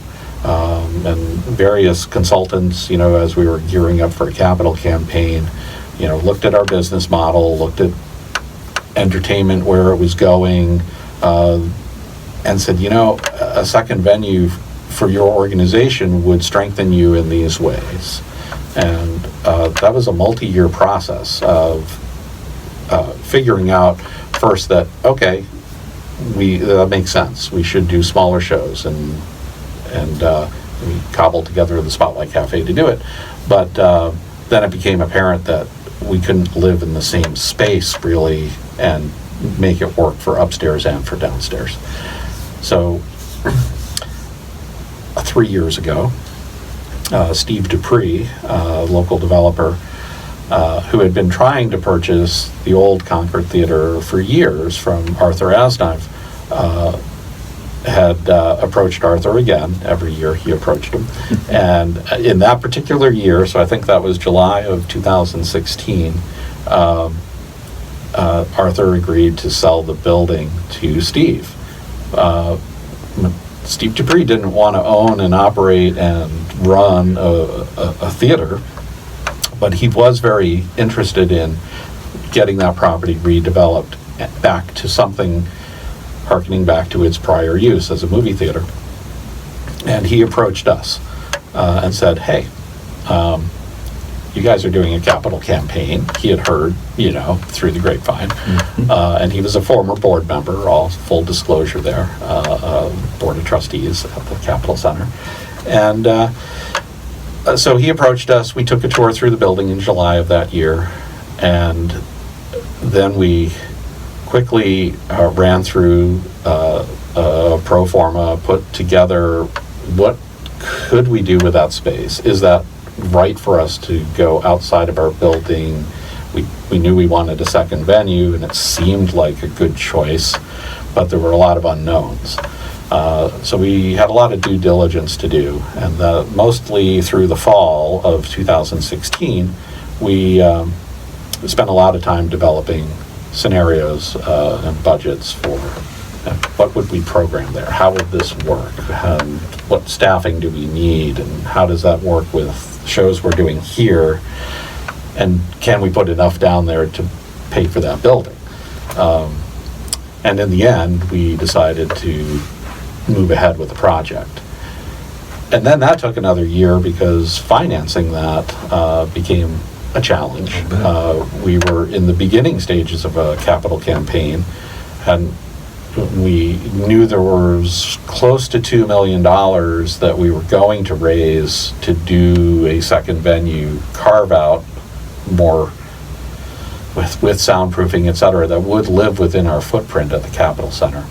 And various consultants, as we were gearing up for a capital campaign, looked at our business model, looked at entertainment, where it was going, and said, a second venue for your organization would strengthen you in these ways. And that was a multi-year process of figuring out first that, okay, that makes sense. We should do smaller shows, and we cobbled together the Spotlight Cafe to do it. But then it became apparent that we couldn't live in the same space, really, and make it work for upstairs and for downstairs. So 3 years ago, Steve Dupree, a local developer, who had been trying to purchase the old Concord Theater for years from Arthur Asnive, had approached Arthur again. Every year he approached him. And in that particular year, so I think that was July of 2016, Arthur agreed to sell the building to Steve. Steve Dupree didn't want to own and operate and run a theater, but he was very interested in getting that property redeveloped back to something harkening back to its prior use as a movie theater. And he approached us and said, hey, you guys are doing a capital campaign. He had heard, through the grapevine. Mm-hmm. And he was a former board member, all full disclosure there, board of trustees at the Capitol Center. And so he approached us. We took a tour through the building in July of that year. And then we quickly ran through a pro forma, put together what could we do with that space? Is that right for us to go outside of our building? We knew we wanted a second venue, and it seemed like a good choice, but there were a lot of unknowns. So we had a lot of due diligence to do, and mostly through the fall of 2016, we spent a lot of time developing scenarios and budgets for what would we program there, how would this work, what staffing do we need, and how does that work with shows we're doing here, and can we put enough down there to pay for that building? And in the end, we decided to move ahead with the project. And then that took another year because financing that became a challenge. We were in the beginning stages of a capital campaign, and we knew there was close to $2 million that we were going to raise to do a second venue, carve out more with soundproofing, et cetera, that would live within our footprint at the Capitol Center.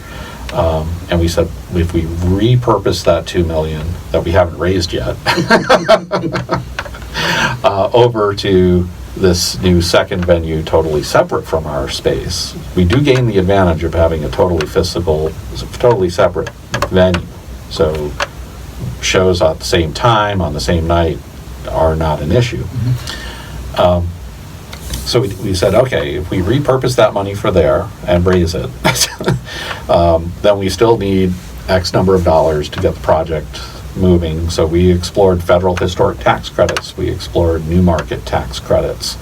And we said, if we repurpose that $2 million that we haven't raised yet over to this new second venue totally separate from our space, we do gain the advantage of having a totally separate venue. So shows at the same time, on the same night, are not an issue. Mm-hmm. So we said, okay, if we repurpose that money for there and raise it, then we still need X number of dollars to get the project moving. So we explored federal historic tax credits. We explored new market tax credits.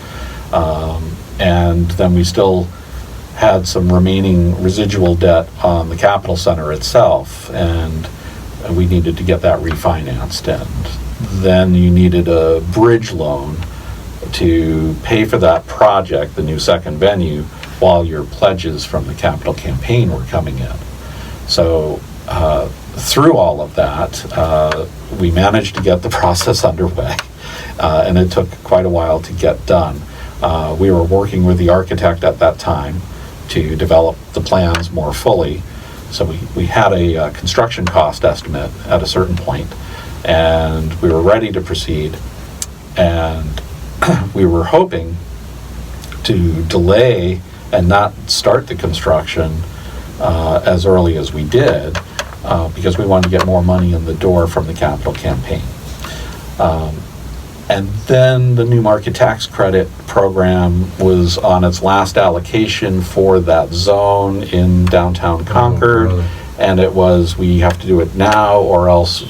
And then we still had some remaining residual debt on the Capitol Center itself. And we needed to get that refinanced. And then you needed a bridge loan to pay for that project, the new second venue, while your pledges from the capital campaign were coming in. So through all of that, we managed to get the process underway, and it took quite a while to get done. We were working with the architect at that time to develop the plans more fully. So we had a construction cost estimate at a certain point, and we were ready to proceed. And we were hoping to delay and not start the construction as early as we did, because we wanted to get more money in the door from the capital campaign. And then the new market tax credit program was on its last allocation for that zone in downtown Concord. And it was, we have to do it now or else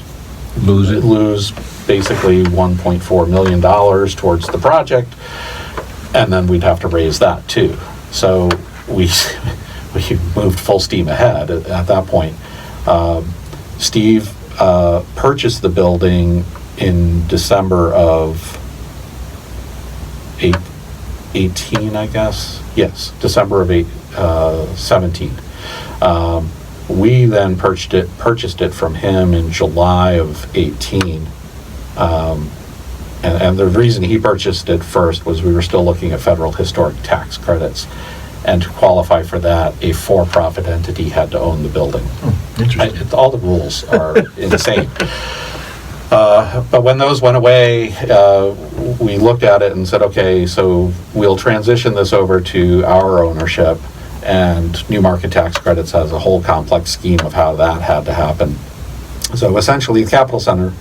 lose basically $1.4 million towards the project. And then we'd have to raise that too. So we moved full steam ahead at that point. Steve purchased the building in December of 18, I guess. Yes, December of 17. We then purchased it from him in July of 18. And the reason he purchased it first was we were still looking at federal historic tax credits. And to qualify for that, a for-profit entity had to own the building. Interesting. All the rules are insane. But when those went away, we looked at it and said, okay, so we'll transition this over to our ownership, and new market tax credits has a whole complex scheme of how that had to happen. So essentially, the Capital Center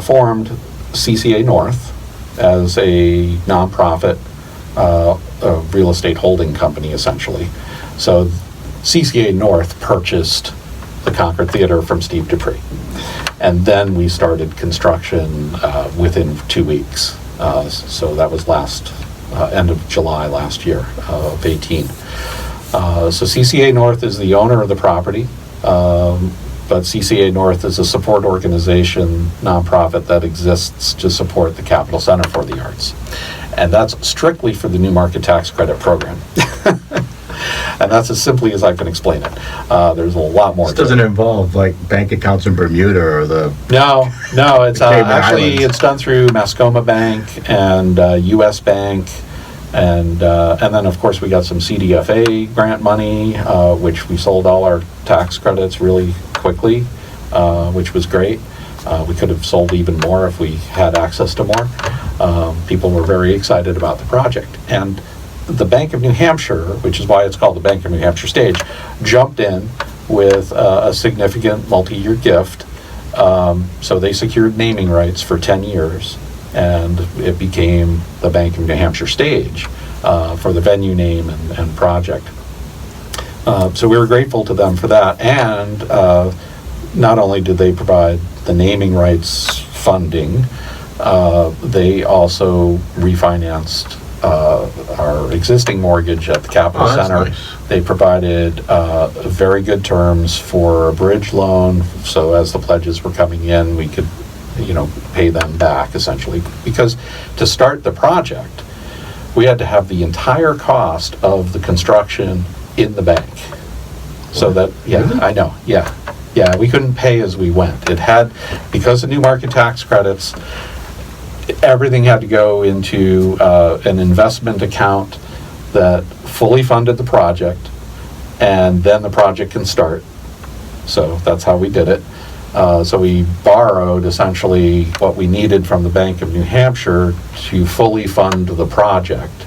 formed CCA North as a nonprofit real estate holding company, essentially. So CCA North purchased the Concord Theater from Steve Dupree. And then we started construction within 2 weeks. So that was end of July last year of 18. So CCA North is the owner of the property, but CCA North is a support organization, nonprofit that exists to support the Capital Center for the Arts. And that's strictly for the new market tax credit program. And that's as simply as I can explain it. There's a lot more. This doesn't involve like bank accounts in Bermuda or the... No, it's actually, Islands. it's done through Mascoma Bank and US Bank. And then, of course, we got some CDFA grant money, which we sold all our tax credits really quickly, which was great. We could have sold even more if we had access to more. People were very excited about the project. And the Bank of New Hampshire, which is why it's called the Bank of New Hampshire Stage, jumped in with a significant multi-year gift. So they secured naming rights for 10 years. And it became the Bank of New Hampshire Stage for the venue name and project. So we were grateful to them for that. And not only did they provide the naming rights funding, they also refinanced our existing mortgage at the Capital Center. Nice. They provided very good terms for a bridge loan. So as the pledges were coming in, we could pay them back essentially, because to start the project we had to have the entire cost of the construction in the bank. So that, Really? I know, yeah, we couldn't pay as we went. It had, because of new market tax credits, everything had to go into an investment account that fully funded the project, and then the project can start. So that's how we did it. So we borrowed essentially what we needed from the Bank of New Hampshire to fully fund the project,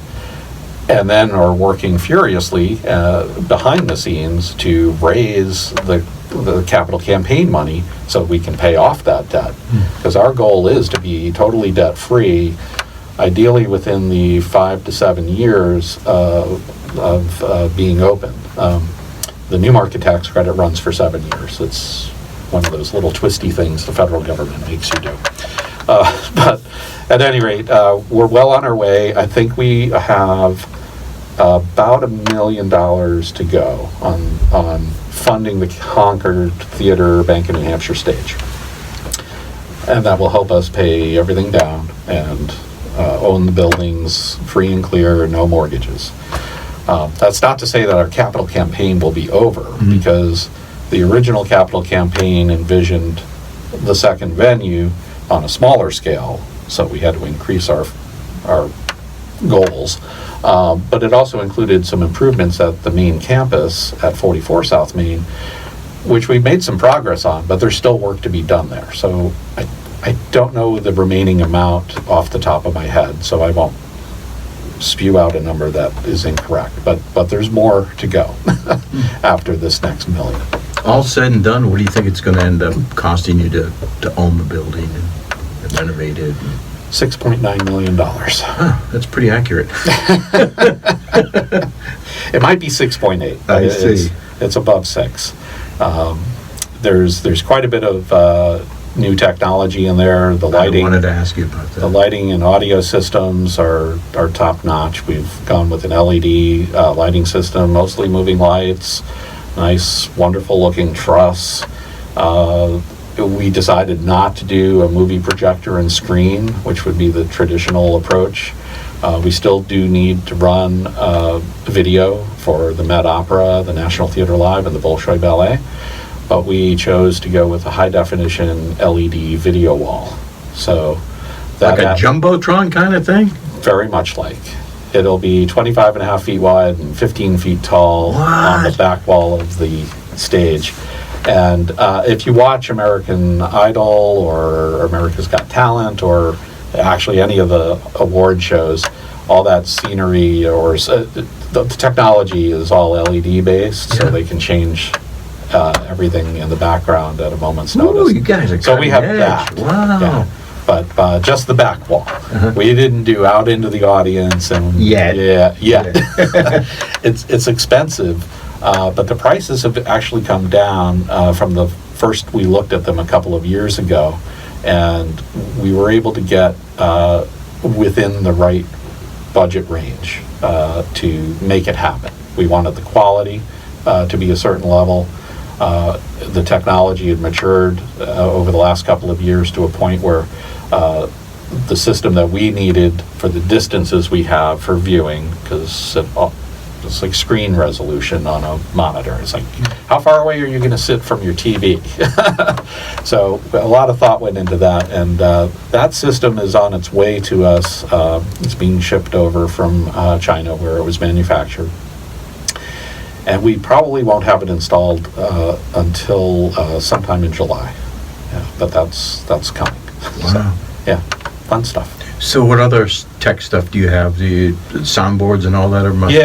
and then are working furiously behind the scenes to raise the capital campaign money so we can pay off that debt. Because our goal is to be totally debt-free, ideally within the 5 to 7 years of being open. The new market tax credit runs for 7 years. It's one of those little twisty things the federal government makes you do. But at any rate, we're well on our way. I think we have about $1 million to go on funding the Concord Theater Bank of New Hampshire Stage. And that will help us pay everything down and own the buildings free and clear, no mortgages. That's not to say that our capital campaign will be over, because the original capital campaign envisioned the second venue on a smaller scale, so we had to increase our goals. But it also included some improvements at the main campus at 44 South Main, which we've made some progress on, but there's still work to be done there. So I don't know the remaining amount off the top of my head, so I won't spew out a number that is incorrect. But there's more to go after this next million. All said and done, what do you think it's going to end up costing you to own the building and renovate it? $6.9 million. Huh, that's pretty accurate. It might be 6.8. I see. It's above 6. There's quite a bit of new technology in there. The lighting. I wanted to ask you about that. The lighting and audio systems are top notch. We've gone with an LED lighting system, mostly moving lights. Nice, wonderful looking truss. We decided not to do a movie projector and screen, which would be the traditional approach. We still do need to run video for the Met Opera, the National Theatre Live, and the Bolshoi Ballet, but we chose to go with a high-definition LED video wall. So that like a jumbo-tron kind of thing? Very much like. It'll be 25 and a half feet wide and 15 feet tall on the back wall of the stage. And if you watch American Idol or America's Got Talent or actually any of the award shows, all that scenery or the technology is all LED based, so they can change everything in the background at a moment's notice. Ooh, you guys are so we have edge. that. Wow. Yeah. But just the back wall. We didn't do out into the audience and yet. It's expensive. But the prices have actually come down from the first we looked at them a couple of years ago, and we were able to get within the right budget range to make it happen. We wanted the quality to be a certain level. The technology had matured over the last couple of years to a point where the system that we needed for the distances we have for viewing, because it's like screen resolution on a monitor. It's like, how far away are you going to sit from your TV? So a lot of thought went into that, and that system is on its way to us. It's being shipped over from China, where it was manufactured. And we probably won't have it installed until sometime in July. Yeah, but that's coming. Wow. So, yeah, fun stuff. So what other tech stuff do you have? Do you soundboards and all that? Or must be...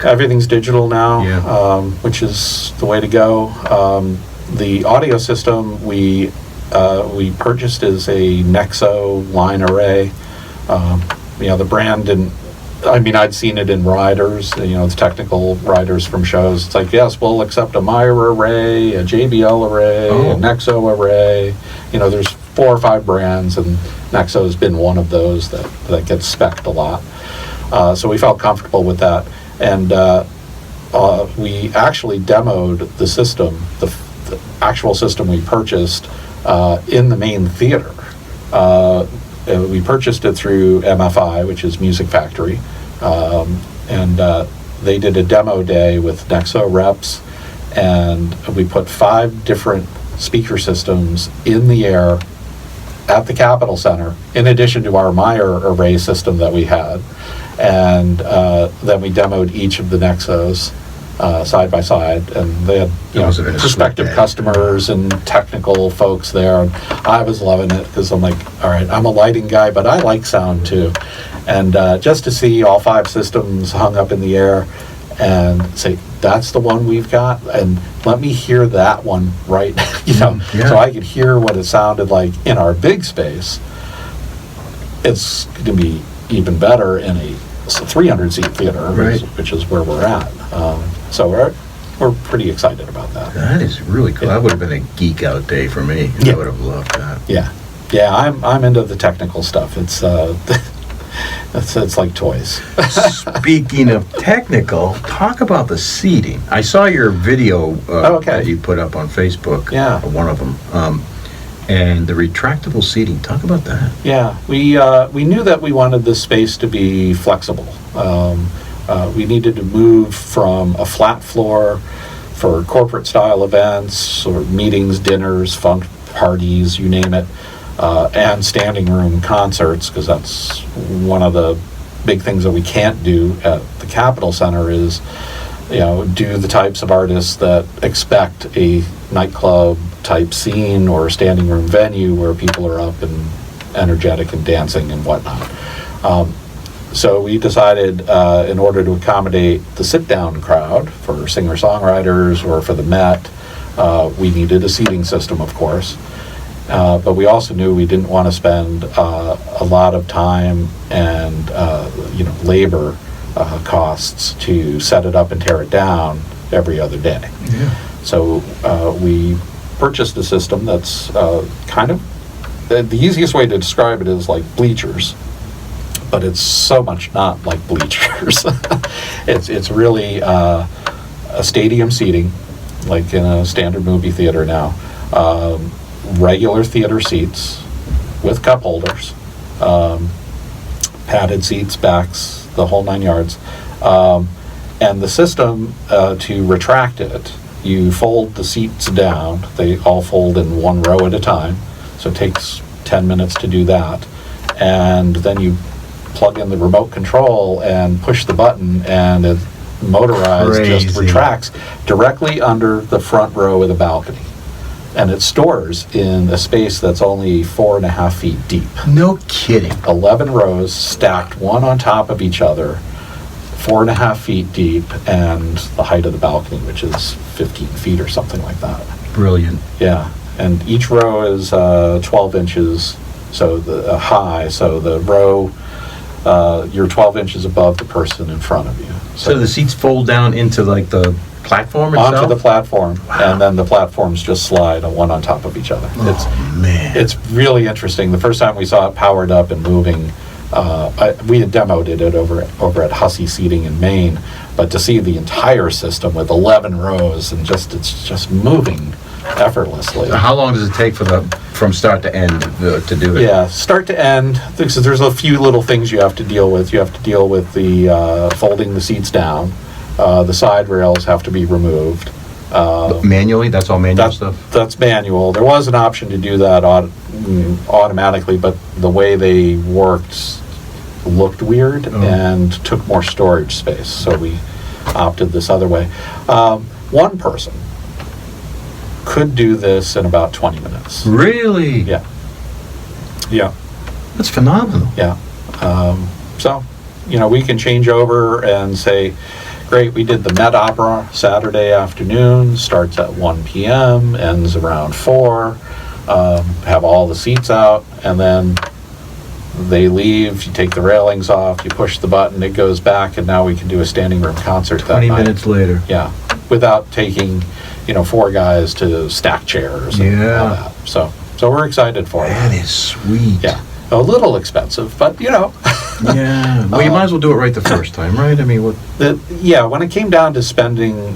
everything's digital now, which which is the way to go. The audio system we purchased is a Nexo line array. The brand didn't. I mean, I'd seen it in riders, the technical riders from shows. It's like, yes, we'll accept a Meyer array, a JBL array, a Nexo array. There's 4 or 5 brands, and Nexo's been one of those that gets spec'd a lot. So we felt comfortable with that. And we actually demoed the system, the actual system we purchased in the main theater. We purchased it through MFI, which is Music Factory, and they did a demo day with Nexo reps, and we put 5 different speaker systems in the air at the Capitol Center, in addition to our Meyer array system that we had, and then we demoed each of the Nexos side by side, and they had prospective customers and technical folks there, and I was loving it because I'm like, all right, I'm a lighting guy, but I like sound too, and just to see all 5 systems hung up in the air and say, that's the one we've got, and let me hear that one right, so I could hear what it sounded like in our big space. It's going to be even better in a 300-seat theater, which is where we're at. So we're pretty excited about that. That is really cool. That would have been a geek out day for me. I would have loved that. Yeah. I'm into the technical stuff. It's it's like toys. Speaking of technical, talk about the seating. I saw your video that you put up on Facebook. Yeah. One of them. And the retractable seating, talk about that. Yeah, we knew that we wanted this space to be flexible. We needed to move from a flat floor for corporate style events or meetings, dinners, fun parties, you name it, and standing room concerts, because that's one of the big things that we can't do at the Capitol Center is, do the types of artists that expect a nightclub type scene or standing room venue where people are up and energetic and dancing and whatnot. So we decided, in order to accommodate the sit-down crowd for singer-songwriters or for the Met, we needed a seating system, of course. But we also knew we didn't want to spend a lot of time and labor costs to set it up and tear it down every other day. Yeah. So we purchased a system that's kind of, the easiest way to describe it is like bleachers, but it's so much not like bleachers. It's really a stadium seating, like in a standard movie theater now. Regular theater seats with cup holders, padded seats, backs, the whole 9 yards. And the system, to retract it, you fold the seats down. They all fold in one row at a time, so it takes 10 minutes to do that. And then you plug in the remote control and push the button, and it motorized just Crazy. retracts directly under the front row of the balcony. And it stores in a space that's only 4.5 feet deep. No kidding. 11 rows stacked one on top of each other, 4.5 feet deep, and the height of the balcony, which is 15 feet or something like that. Brilliant. Yeah, and each row is 12 inches so high, so the row, you're 12 inches above the person in front of you. So the seats fold down into like the platform itself? Onto the platform, Wow. and then the platforms just slide one on top of each other. Oh, man. It's really interesting. The first time we saw it powered up and moving, we had demoed it over at Hussey Seating in Maine, but to see the entire system with 11 rows and it's just moving effortlessly. How long does it take from start to end to do it? Yeah, start to end. There's a few little things you have to deal with. You have to deal with the folding the seats down. The side rails have to be removed. Manually? That's all manual stuff? That's manual. There was an option to do that automatically, but the way they worked looked weird and took more storage space, so we opted this other way. One person could do this in about 20 minutes. Really? Yeah. Yeah. That's phenomenal. Yeah. So, we can change over and say, great, we did the Met Opera Saturday afternoon, starts at 1 p.m., ends around 4, have all the seats out, and then they leave, you take the railings off, you push the button, it goes back, and now we can do a standing room concert that 20 night. minutes later. Yeah, without taking, 4 guys to stack chairs and all that. So we're excited for it. That is sweet. Yeah, a little expensive, but Yeah. Well, you might as well do it right the first time, right? I mean, what? When it came down to spending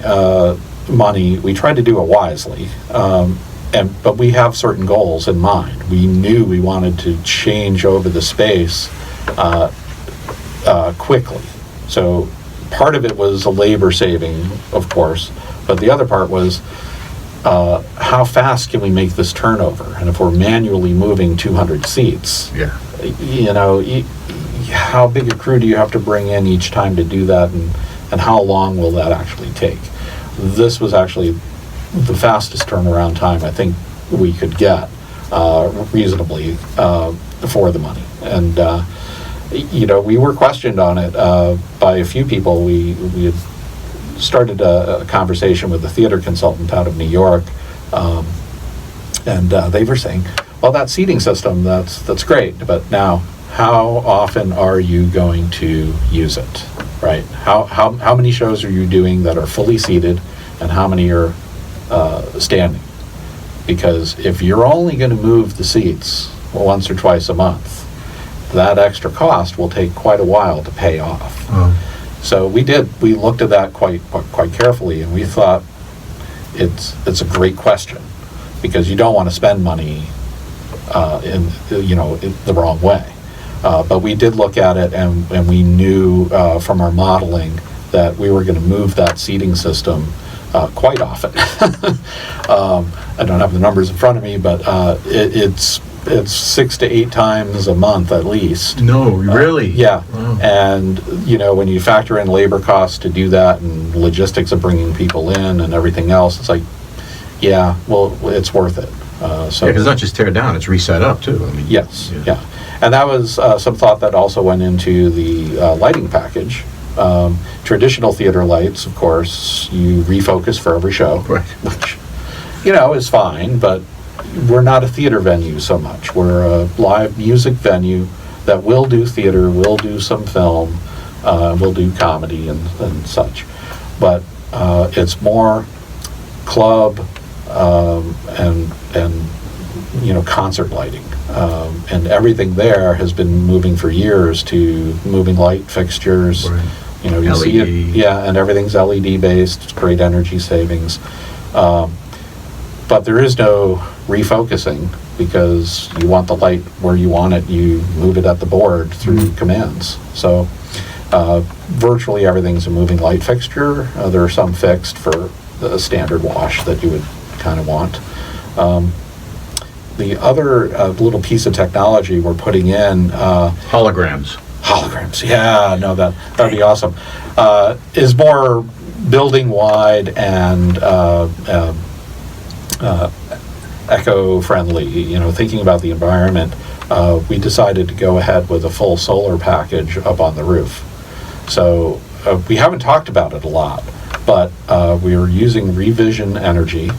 money, we tried to do it wisely. But we have certain goals in mind. We knew we wanted to change over the space quickly. So part of it was a labor saving, of course, but the other part was how fast can we make this turnover? And if we're manually moving 200 seats, Yeah. How big a crew do you have to bring in each time to do that, and how long will that actually take? This was actually the fastest turnaround time I think we could get reasonably for the money. And we were questioned on it by a few people. We had started a conversation with a theater consultant out of New York, and they were saying, well, that seating system, that's great, but now how often are you going to use it, right? How many shows are you doing that are fully seated, and how many are standing? Because if you're only going to move the seats once or twice a month, that extra cost will take quite a while to pay off. So we looked at that quite carefully, and we thought it's a great question, because you don't want to spend money in the wrong way. But we did look at it, and we knew from our modeling that we were going to move that seating system quite often. I don't have the numbers in front of me, but it's 6 to 8 times a month at least. No, really? Yeah. Wow. And, when you factor in labor costs to do that and logistics of bringing people in and everything else, it's like, yeah, well, it's worth it. Because it's not just tear down, it's reset up too. I mean, yes, yeah. And that was some thought that also went into the lighting package. Traditional theater lights, of course, you refocus for every show, right. Which, is fine, but we're not a theater venue so much. We're a live music venue that will do theater, will do some film, will do comedy and such. But it's more club and concert lighting. And everything there has been moving for years to moving light fixtures. Right. You LED. see it, and everything's LED based. It's great energy savings. But there is no refocusing because you want the light where you want it. You move it at the board through commands. So virtually everything's a moving light fixture. There are some fixed for the standard wash that you would kind of want. The other little piece of technology we're putting in... Holograms. Holograms, yeah, no, that'd be awesome. Is more building-wide and eco-friendly, thinking about the environment. We decided to go ahead with a full solar package up on the roof. So we haven't talked about it a lot, but we were using Revision Energy,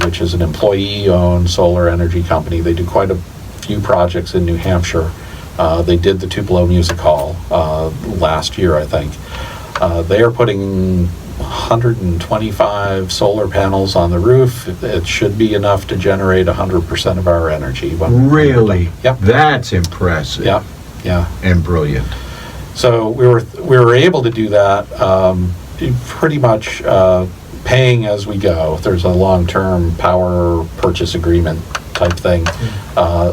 which is an employee-owned solar energy company. They do quite a few projects in New Hampshire. They did the Tupelo Music Hall last year, I think. They are putting 125 solar panels on the roof. It should be enough to generate 100% of our energy. Really? Yep. That's impressive. Yeah, yeah. And brilliant. So we were able to do that pretty much paying as we go. There's a long-term power purchase agreement type thing.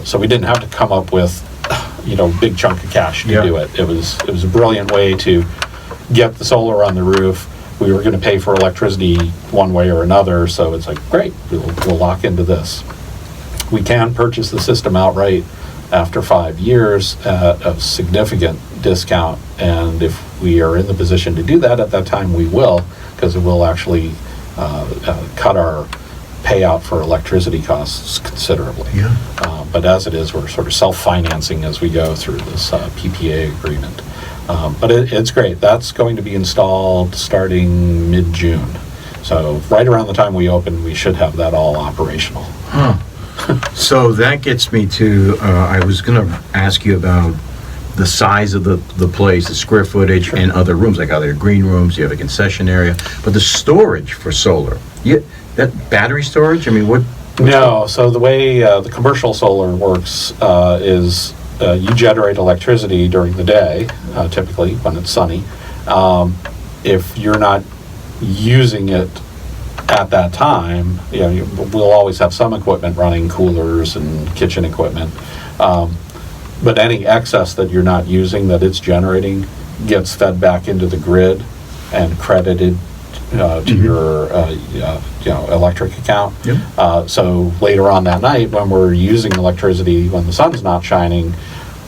So we didn't have to come up with big chunk of cash to do it. It was a brilliant way to get the solar on the roof. We were going to pay for electricity one way or another, so it's like, great, we'll lock into this. We can purchase the system outright after 5 years at a significant discount, and if we are in the position to do that at that time, we will, because it will actually cut our payout for electricity costs considerably. Yeah. But as it is, we're sort of self-financing as we go through this PPA agreement. But it's great. That's going to be installed starting mid-June. So right around the time we open, we should have that all operational. Huh. So that gets me to, I was going to ask you about the size of the place, the square footage, and other rooms, like are there green rooms, you have a concession area, but the storage for solar, that battery storage, I mean, what? No, so the way the commercial solar works is you generate electricity during the day, typically when it's sunny. If you're not using it at that time, we'll always have some equipment running, coolers and kitchen equipment. But any excess that you're not using that it's generating gets fed back into the grid and credited to your electric account. Yep. So later on that night, when we're using electricity when the sun's not shining,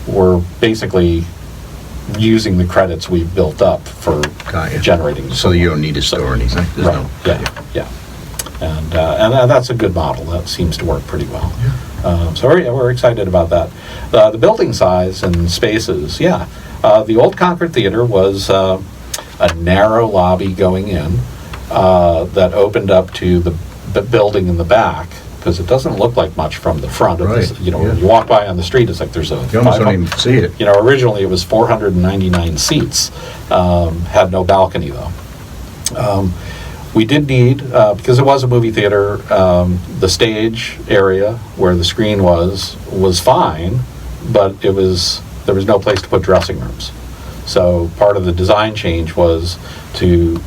we're basically using the credits we've built up for generating. So you don't need to store anything. Right. Yeah. And that's a good model. That seems to work pretty well. Yeah. So we're excited about that. The building size and spaces, the old Concord Theater was a narrow lobby going in that opened up to the building in the back, because it doesn't look like much from the front of this. When you walk by on the street, it's like there's a... You almost don't even see it. Originally it was 499 seats, had no balcony though. We did need, because it was a movie theater, the stage area where the screen was fine, but there was no place to put dressing rooms. So part of the design change was to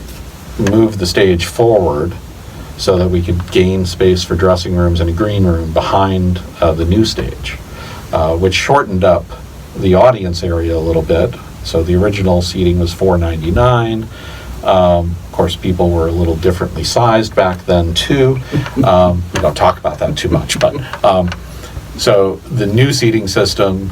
move the stage forward so that we could gain space for dressing rooms and a green room behind the new stage, which shortened up the audience area a little bit. So the original seating was 499. Of course, people were a little differently sized back then too. We don't talk about that too much, but so the new seating system,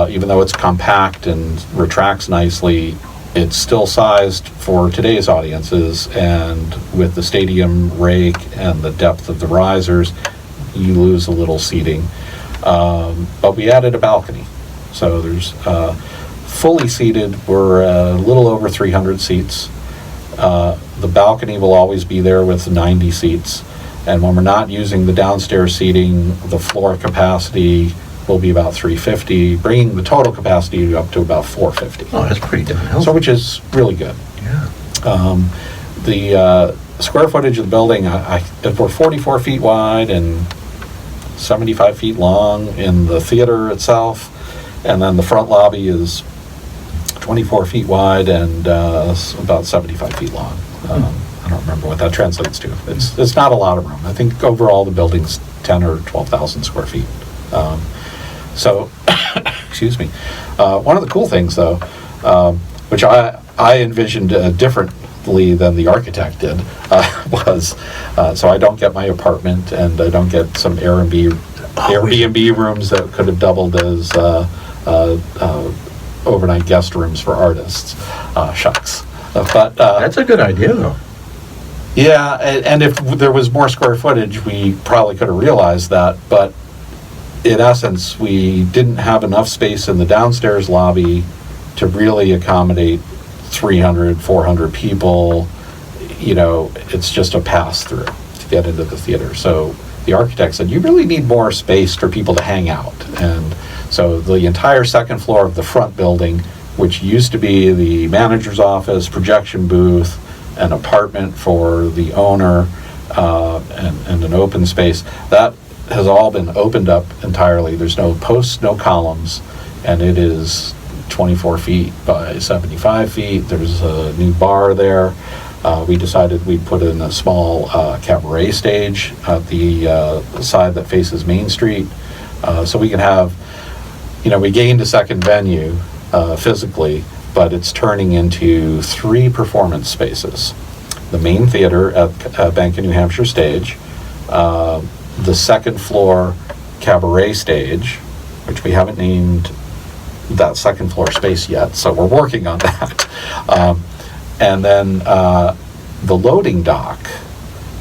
even though it's compact and retracts nicely, it's still sized for today's audiences, and with the stadium rake and the depth of the risers, you lose a little seating. But we added a balcony. So there's fully seated, we're a little over 300 seats. The balcony will always be there with 90 seats. And when we're not using the downstairs seating, the floor capacity will be about 350, bringing the total capacity up to about 450. Oh, that's pretty darn healthy. So, which is really good. Yeah. The square footage of the building, we're 44 feet wide and 75 feet long in the theater itself. And then the front lobby is 24 feet wide and about 75 feet long. I don't remember what that translates to. It's not a lot of room. I think overall the building's 10 or 12,000 square feet. So, excuse me. One of the cool things, though, which I envisioned differently than the architect did, was so I don't get my apartment and I don't get some Airbnb rooms that could have doubled as overnight guest rooms for artists. Shucks. But that's a good idea, though. Yeah, and if there was more square footage, we probably could have realized that, but in essence, we didn't have enough space in the downstairs lobby to really accommodate 300, 400 people. You know, it's just a pass-through to get into the theater. So the architect said, you really need more space for people to hang out. And so the entire second floor of the front building, which used to be the manager's office, projection booth, an apartment for the owner, and an open space, that has all been opened up entirely. There's no posts, no columns, and it is 24 feet by 75 feet. There's a new bar there. We decided we'd put in a small cabaret stage at the side that faces Main Street, so we can have, we gained a second venue physically, but it's turning into 3 performance spaces. The main theater at Bank of New Hampshire stage, the second floor cabaret stage, which we haven't named that second floor space yet, so we're working on that. And then the loading dock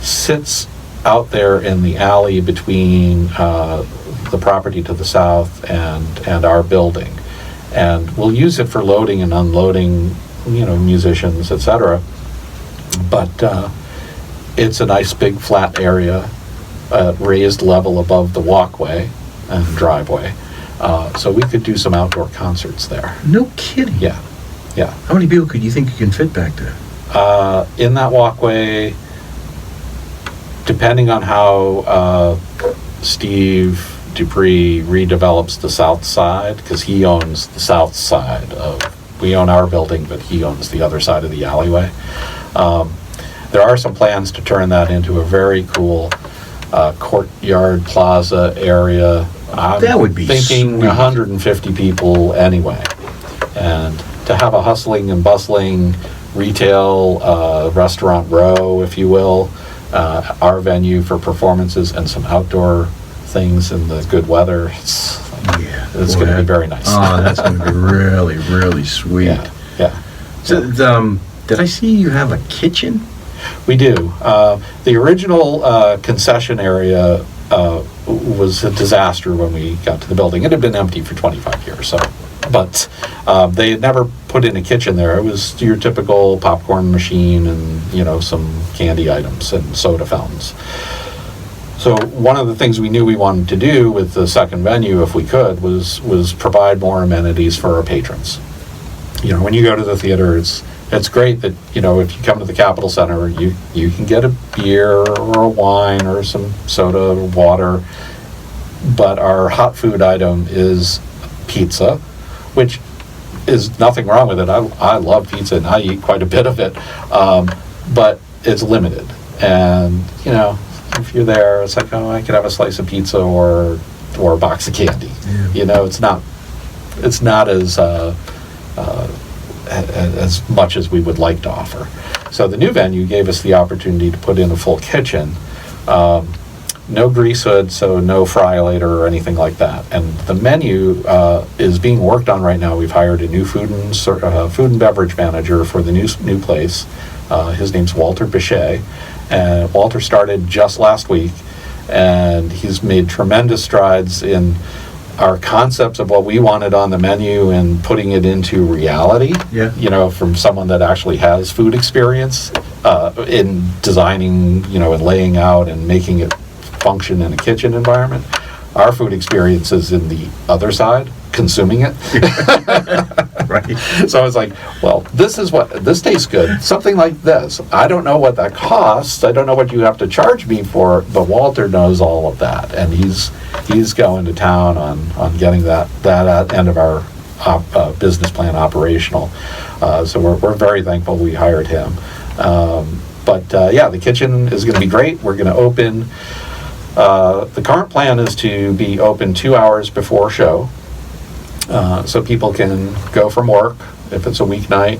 sits out there in the alley between the property to the south and our building. And we'll use it for loading and unloading, musicians, etc. But it's a nice big flat area, raised level above the walkway and driveway. So we could do some outdoor concerts there. No kidding. Yeah. How many people could you think you can fit back there? In that walkway, depending on how Steve Dupree redevelops the south side, because he owns the south side we own our building, but he owns the other side of the alleyway. There are some plans to turn that into a very cool courtyard plaza area. That would be thinking sweet. 150 people anyway. And to have a hustling and bustling retail restaurant row, if you will, our venue for performances and some outdoor things in the good weather, it's going to be very nice. Oh, that's going to be really, really sweet. Yeah. So, did I see you have a kitchen? We do. The original concession area was a disaster when we got to the building. It had been empty for 25 years, but they had never put in a kitchen there. It was your typical popcorn machine and some candy items and soda fountains. So one of the things we knew we wanted to do with the second venue, if we could, was provide more amenities for our patrons. When you go to the theater, it's great that, if you come to the Capitol Center, you can get a beer or a wine or some soda or water, but our hot food item is pizza, which is nothing wrong with it. I love pizza and I eat quite a bit of it, but it's limited. And, you know, if you're there, it's like, oh, I could have a slice of pizza or a box of candy. Yeah. You know, it's not as much as we would like to offer. So the new venue gave us the opportunity to put in a full kitchen. No grease hood, so no fry later or anything like that. And the menu is being worked on right now. We've hired a new food and beverage manager for the new place. His name's Walter Bichet, and Walter started just last week, and he's made tremendous strides in our concepts of what we wanted on the menu and putting it into reality. Yeah. You know, from someone that actually has food experience in designing, you know, and laying out and making it function in a kitchen environment. Our food experience is in the other side, consuming it. Right. So I was like, well, this tastes good. Something like this. I don't know what that costs. I don't know what you have to charge me for, but Walter knows all of that. And he's going to town on getting that end of our business plan operational. So we're very thankful we hired him. But the kitchen is going to be great. We're going to open. The current plan is to be open 2 hours before show, so people can go from work, if it's a weeknight,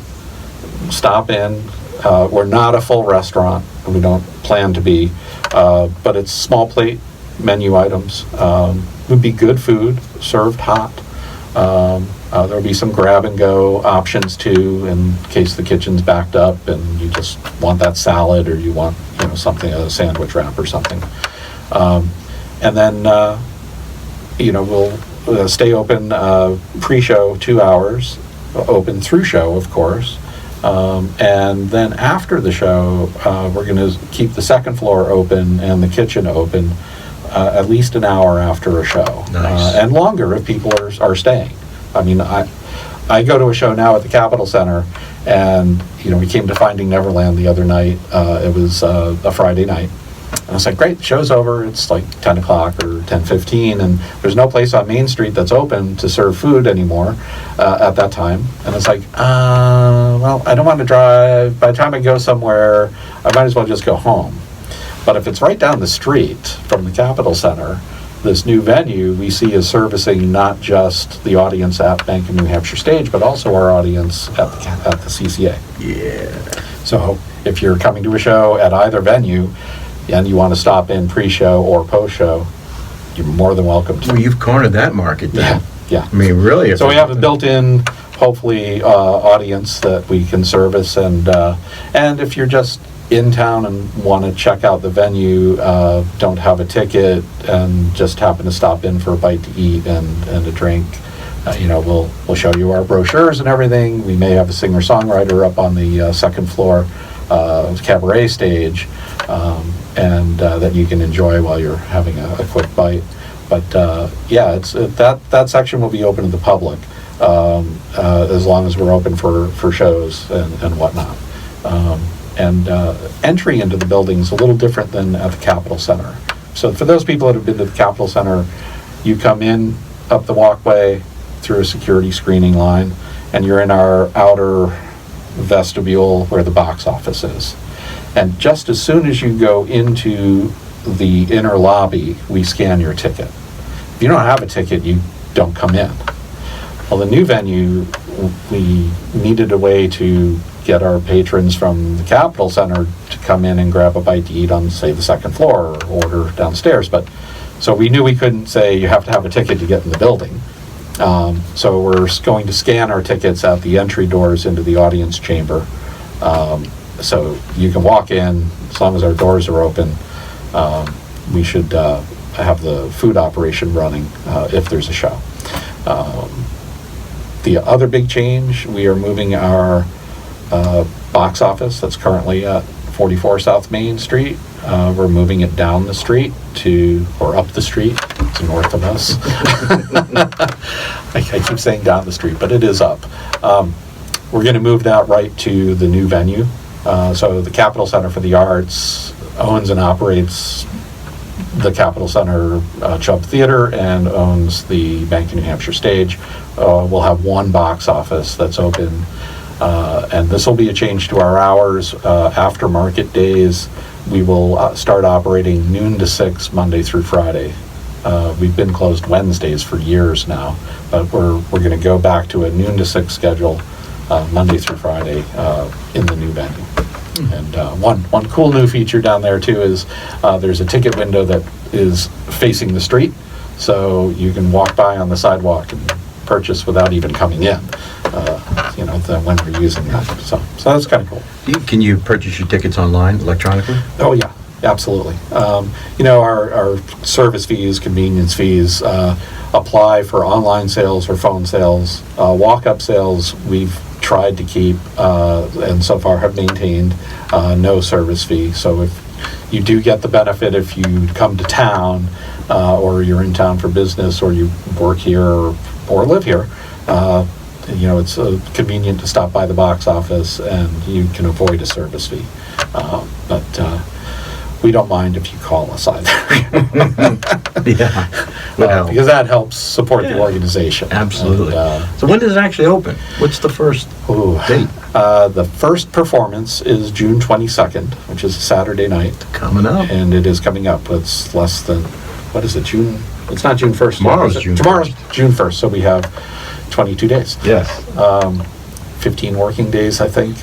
stop in. We're not a full restaurant. We don't plan to be, but it's small plate menu items. Would be good food, served hot. There'll be some grab and go options too, in case the kitchen's backed up and you just want that salad, or you want, you know, something, a sandwich wrap or something. And then, you know, we'll stay open pre-show 2 hours, open through show, of course. And then after the show, we're going to keep the second floor open and the kitchen open at least an hour after a show. Nice. And longer if people are staying. I mean, I go to a show now at the Capitol Center, and, you know, we came to Finding Neverland the other night. It was a Friday night. And I was like, great, the show's over. It's like 10 o'clock or 10:15, and there's no place on Main Street that's open to serve food anymore at that time. And it's like, well, I don't want to drive. By the time I go somewhere, I might as well just go home. But if it's right down the street from the Capitol Center, this new venue we see is servicing not just the audience at Bank of New Hampshire Stage, but also our audience at the CCA. Yeah. So if you're coming to a show at either venue, and you want to stop in pre-show or post-show, you're more than welcome to. Well, you've cornered that market then. Yeah. I mean, really. So we have a built-in, hopefully, audience that we can service, and if you're just in town and want to check out the venue, don't have a ticket, and just happen to stop in for a bite to eat and a drink, you know, we'll show you our brochures and everything. We may have a singer-songwriter up on the second floor cabaret stage, and that you can enjoy while you're having a quick bite. But it's that section will be open to the public as long as we're open for shows and whatnot. Entry into the building is a little different than at the Capitol Center. So for those people that have been to the Capitol Center, you come in up the walkway through a security screening line, and you're in our outer vestibule where the box office is. And just as soon as you go into the inner lobby, we scan your ticket. If you don't have a ticket, you don't come in. Well, the new venue, we needed a way to get our patrons from the Capitol Center to come in and grab a bite to eat on, say, the second floor, or order downstairs. But so we knew we couldn't say you have to have a ticket to get in the building. So we're going to scan our tickets at the entry doors into the audience chamber. So you can walk in, as long as our doors are open. We should have the food operation running if there's a show. The other big change, we are moving our box office that's currently at 44 South Main Street. We're moving it down the street or up the street. It's north of us. I keep saying down the street, but it is up. We're going to move that right to the new venue. So the Capitol Center for the Arts owns and operates the Capitol Center Chubb Theater and owns the Bank of New Hampshire Stage. We'll have one box office that's open And this will be a change to our hours. After market days, we will start operating noon to 6 Monday through Friday. We've been closed Wednesdays for years now, but we're going to go back to a noon to 6 schedule Monday through Friday in the new venue. And one cool new feature down there too is there's a ticket window that is facing the street, so you can walk by on the sidewalk and purchase without even coming in. When we're using that, so that's kind of cool. Can you purchase your tickets online electronically? Oh yeah, absolutely. Our service fees, convenience fees apply for online sales or phone sales. Walk-up sales we've tried to keep and so far have maintained no service fee. So if you do get the benefit if you come to town or you're in town for business or you work here or live here, it's convenient to stop by the box office and you can avoid a service fee. But we don't mind if you call us either. Yeah. Because that helps support the organization. Absolutely. And, so when does it actually open? What's the first date? The first performance is June 22nd, which is a Saturday night. Coming up. And it is coming up. It's less than, what is it, June? It's not June 1st. Tomorrow's June 1st. Tomorrow's June 1st, so we have 22 days. Yes. 15 working days, I think.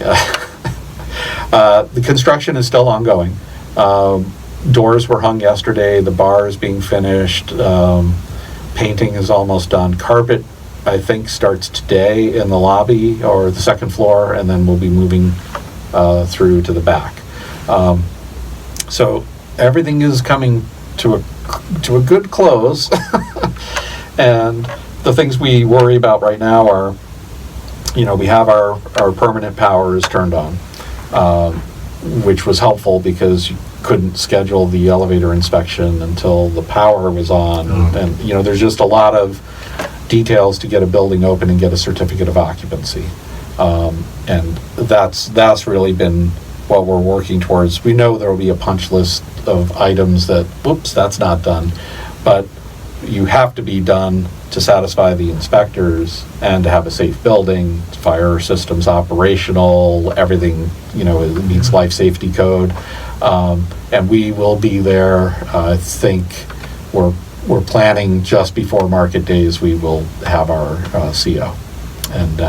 The construction is still ongoing. Doors were hung yesterday. The bar is being finished. Painting is almost done. Carpet, I think, starts today in the lobby or the second floor, and then we'll be moving through to the back. So everything is coming to a good close. And the things we worry about right now are, we have our permanent power is turned on, which was helpful because you couldn't schedule the elevator inspection until the power was on. And there's just a lot of details to get a building open and get a certificate of occupancy. And that's really been what we're working towards. We know there will be a punch list of items that, whoops, that's not done. But you have to be done to satisfy the inspectors and to have a safe building, fire systems operational, everything, it meets life safety code. And we will be there. I think we're planning just before market days, we will have our CO. And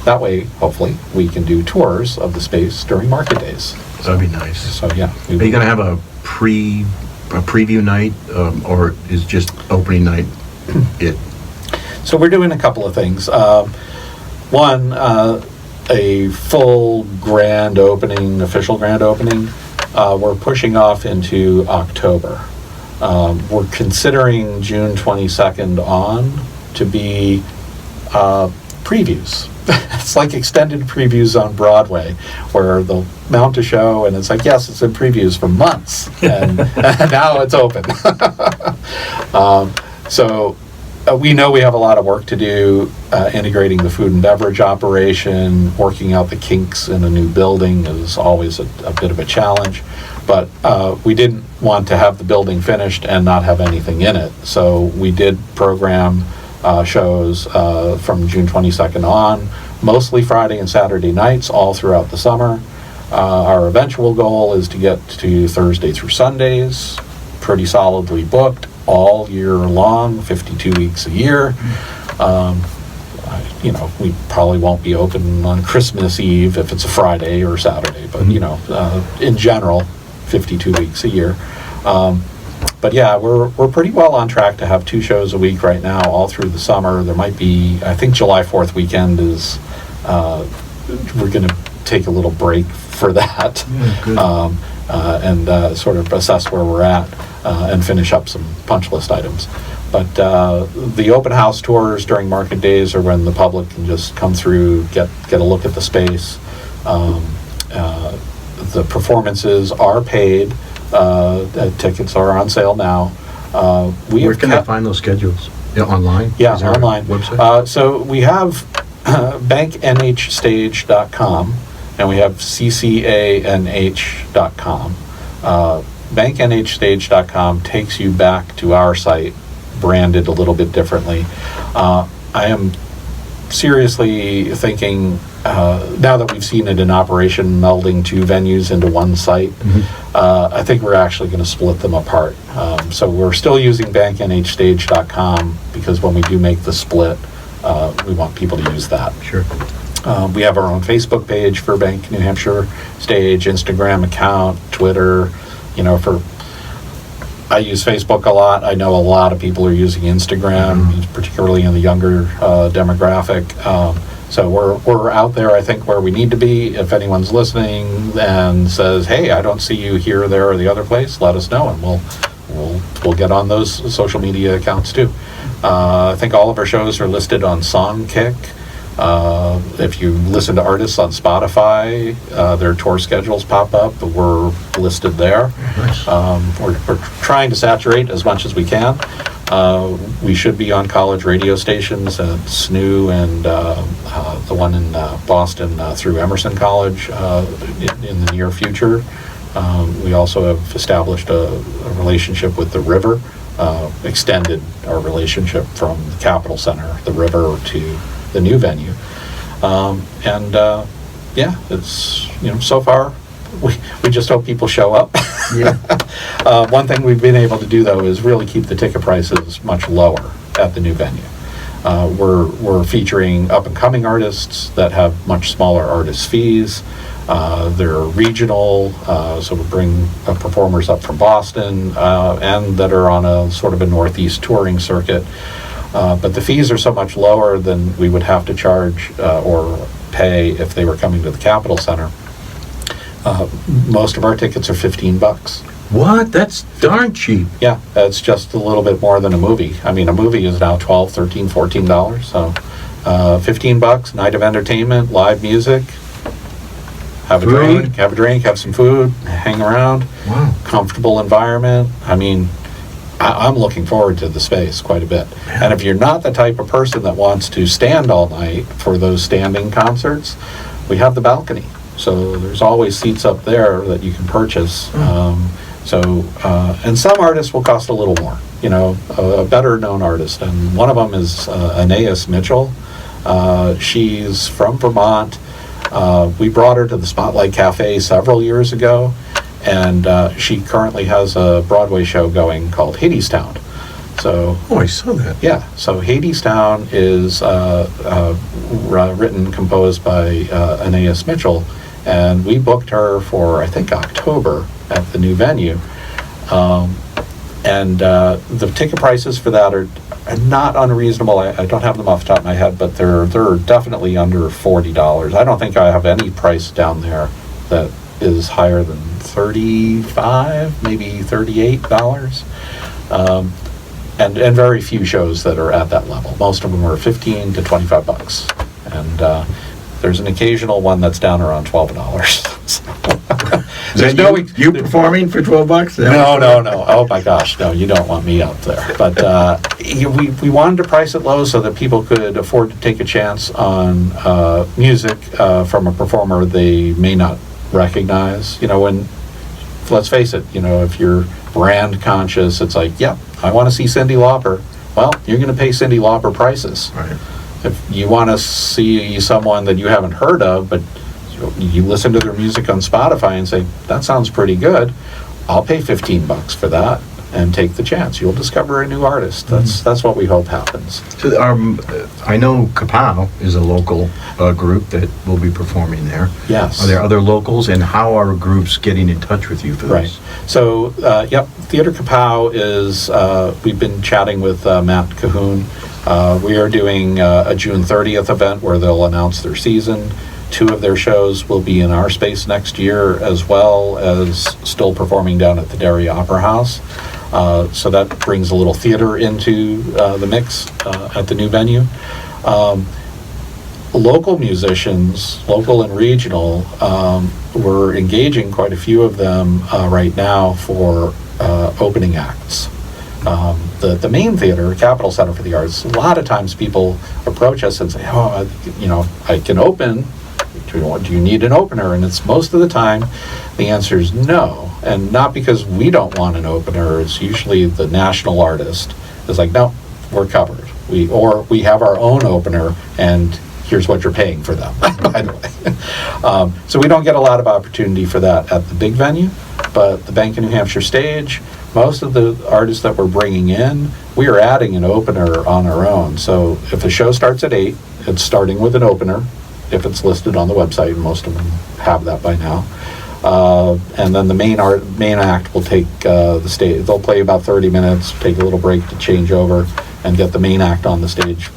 that way, hopefully, we can do tours of the space during market days. That'd be nice. So, yeah. Are you going to have a preview night, or is just opening night it? So we're doing a couple of things. One, a full grand opening, official grand opening, we're pushing off into October. We're considering June 22nd on to be previews. It's like extended previews on Broadway, where they'll mount a show and it's like, yes, it's in previews for months, and now it's open. So we know we have a lot of work to do, integrating the food and beverage operation, working out the kinks in a new building is always a bit of a challenge. But we didn't want to have the building finished and not have anything in it. So we did program shows from June 22nd on, mostly Friday and Saturday nights, all throughout the summer. Our eventual goal is to get to Thursday through Sundays, pretty solidly booked all year long, 52 weeks a year. We probably won't be open on Christmas Eve if it's a Friday or Saturday, but in general, 52 weeks a year. But yeah, we're pretty well on track to have 2 shows a week right now, all through the summer. There might be, I think July 4th weekend is, we're going to take a little break for that. And sort of assess where we're at and finish up some punch list items. But the open house tours during market days are when the public can just come through, get a look at the space. The performances are paid. Tickets are on sale now. Where can I find those schedules? Online? Yeah, online. Website? So we have banknhstage.com and we have ccanh.com. Banknhstage.com takes you back to our site, branded a little bit differently. I am seriously thinking now that we've seen it in operation, melding two venues into one site, I think we're actually going to split them apart. So we're still using banknhstage.com because when we do make the split, we want people to use that. Sure. We have our own Facebook page for Bank New Hampshire Stage, Instagram account, Twitter. I use Facebook a lot. I know a lot of people are using Instagram, particularly in the younger demographic. So we're out there, I think, where we need to be. If anyone's listening and says, "Hey, I don't see you here, there, or the other place," let us know, and we'll get on those social media accounts too. I think all of our shows are listed on Songkick. If you listen to artists on Spotify, their tour schedules pop up, but we're listed there. Nice. We're trying to saturate as much as we can. We should be on college radio stations at SNU and the one in Boston through Emerson College in the near future. We also have established a relationship with the River, extended our relationship from the Capitol Center, the River, to the new venue. It's, so far, we just hope people show up. Yeah. One thing we've been able to do, though, is really keep the ticket prices much lower at the new venue. We're featuring up-and-coming artists that have much smaller artist fees. They're regional, so we bring performers up from Boston and that are on a sort of a Northeast touring circuit. But the fees are so much lower than we would have to charge or pay if they were coming to the Capitol Center. Most of our tickets are $15. What? That's darn cheap. Yeah, it's just a little bit more than a movie. I mean, a movie is now $12, $13, $14, so $15, night of entertainment, live music, have a drink, have some food, hang around. Wow. Comfortable environment. I mean, I'm looking forward to the space quite a bit. Yeah. And if you're not the type of person that wants to stand all night for those standing concerts, we have the balcony. So there's always seats up there that you can purchase. And some artists will cost a little more, a better known artist. And one of them is Anais Mitchell. She's from Vermont. We brought her to the Spotlight Cafe several years ago. And she currently has a Broadway show going called Hadestown. So, I saw that. Yeah, so Hadestown is written, composed by Anais Mitchell, and we booked her for, I think, October at the new venue. The ticket prices for that are not unreasonable. I don't have them off the top of my head, but they're definitely under $40. I don't think I have any price down there that is higher than $35, maybe $38, and very few shows that are at that level. Most of them are $15 to $25, and there's an occasional one that's down around $12. There's you performing for $12? No. Oh my gosh, no, you don't want me up there. But we wanted to price it low so that people could afford to take a chance on music from a performer they may not recognize. Let's face it, if you're brand conscious, it's like, yeah, I want to see Cyndi Lauper. Well, you're going to pay Cyndi Lauper prices. Right. If you want to see someone that you haven't heard of, but you listen to their music on Spotify and say, that sounds pretty good, I'll pay $15 for that and take the chance. You'll discover a new artist. That's what we hope happens. So I know Kapow is a local group that will be performing there. Yes. Are there other locals, and how are groups getting in touch with you for this? Right. So, Theater Kapow is, we've been chatting with Matt Cahoon. We are doing a June 30th event where they'll announce their season. 2 of their shows will be in our space next year, as well as still performing down at the Derry Opera House. So that brings a little theater into the mix at the new venue. Local musicians, local and regional, we're engaging quite a few of them right now for opening acts. The main theater, Capitol Center for the Arts, a lot of times people approach us and say, I can open. Do you need an opener? And it's most of the time the answer is no. And not because we don't want an opener. It's usually the national artist is like, no, we're covered. We have our own opener, and here's what you're paying for them, by the way. So we don't get a lot of opportunity for that at the big venue, but the Bank of New Hampshire stage, most of the artists that we're bringing in, we are adding an opener on our own. So if the show starts at 8, it's starting with an opener, if it's listed on the website, and most of them have that by now. And then the main act will take the stage. They'll play about 30 minutes, take a little break to change over, and get the main act on the stage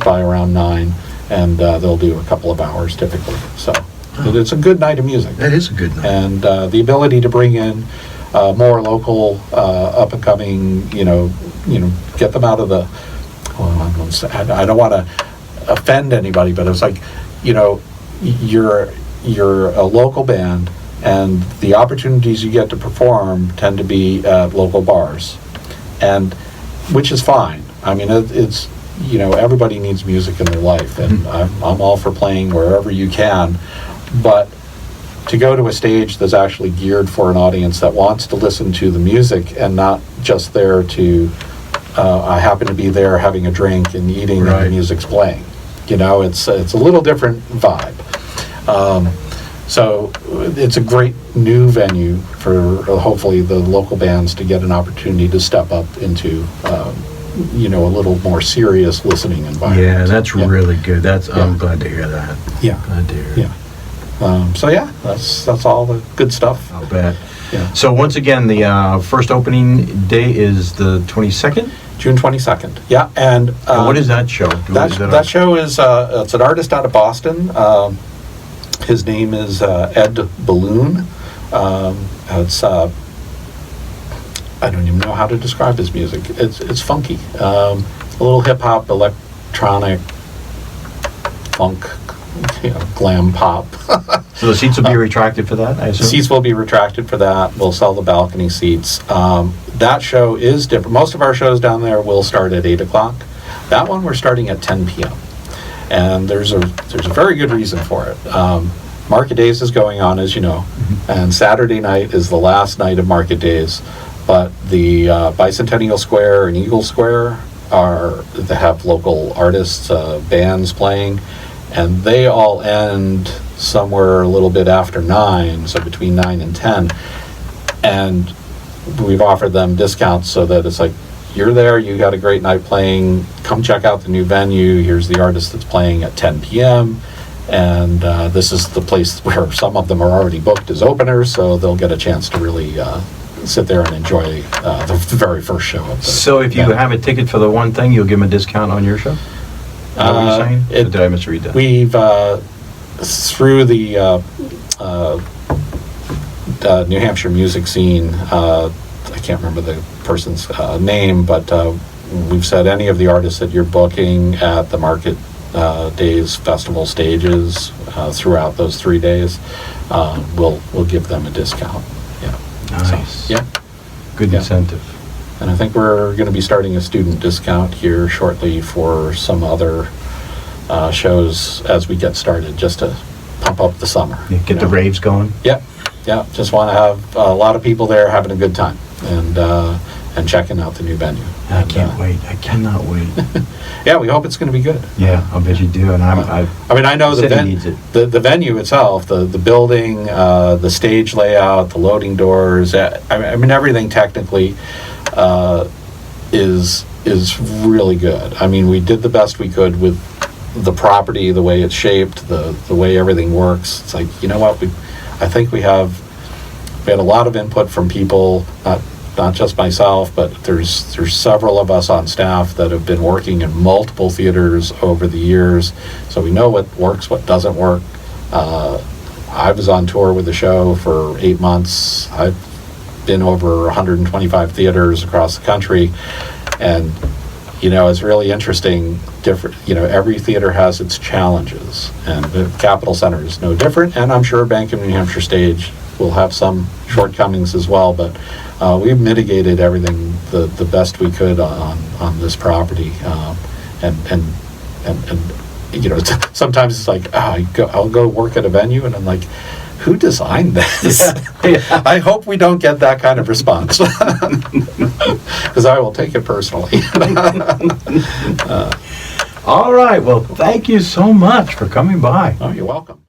by around 9, and they'll do a couple of hours typically. So it's a good night of music. That is a good night. And the ability to bring in more local, up and coming, get them out of the. Well, I don't want to offend anybody, but it's like, you're a local band, and the opportunities you get to perform tend to be at local bars, and which is fine. I mean, it's everybody needs music in their life, and I'm all for playing wherever you can, but to go to a stage that's actually geared for an audience that wants to listen to the music and not just there to I happen to be there having a drink and eating and the music's playing. It's a little different vibe. So it's a great new venue for hopefully the local bands to get an opportunity to step up into a little more serious listening environment. Yeah, that's really good. I'm glad to hear that. Yeah. Glad to hear it. Yeah. That's all the good stuff. I'll bet. Yeah. So once again, the first opening day is the 22nd? June 22nd. Yeah, and what is that show? That show is it's an artist out of Boston. His name is Ed Balloon. It's I don't even know how to describe his music. It's funky, a little hip hop, electronic, funk, glam pop. So the seats will be retracted for that, I assume? Seats will be retracted for that. We'll sell the balcony seats. That show is different. Most of our shows down there will start at 8 o'clock. That one we're starting at 10 p.m. And there's a very good reason for it. Market Days is going on, as you know, and Saturday night is the last night of Market Days. But the Bicentennial Square and Eagle Square they have local artists, bands playing, and they all end somewhere a little bit after 9, so between 9 and 10. And we've offered them discounts so that it's like, you're there, you got a great night playing, come check out the new venue, here's the artist that's playing at 10 p.m. And this is the place where some of them are already booked as openers, so they'll get a chance to really sit there and enjoy the very first show of the So if you have a ticket for the one thing, you'll give them a discount on your show? Is that what you're saying? Or did I misread that? We've, through the New Hampshire music scene, I can't remember the person's name, but we've said any of the artists that you're booking at the Market Days festival stages throughout those 3 days, we'll give them a discount. Yeah. Nice. So, yeah. Good incentive. And I think we're going to be starting a student discount here shortly for some other shows as we get started, just to pump up the summer. Yeah, get the raves going. Yep. Yeah. Just want to have a lot of people there having a good time and checking out the new venue. I can't wait. I cannot wait. Yeah, we hope it's going to be good. Yeah, I bet you do. And I know the city needs it. The venue itself, the building, the stage layout, the loading doors. Everything technically is really good. I mean, we did the best we could with the property, the way it's shaped, the way everything works. It's like, you know what? I think we had a lot of input from people, not just myself, but there's several of us on staff that have been working in multiple theaters over the years, so we know what works, what doesn't work. I was on tour with the show for 8 months. I've been over 125 theaters across the country, and it's really interesting. Every theater has its challenges, and the Capitol Center is no different, and I'm sure Bank of New Hampshire Stage will have some shortcomings as well, but we've mitigated everything the best we could on this property, and sometimes it's like, I'll go work at a venue, and I'm like, who designed this? Yeah. I hope we don't get that kind of response, because I will take it personally. All right. Well, thank you so much for coming by. Oh, you're welcome.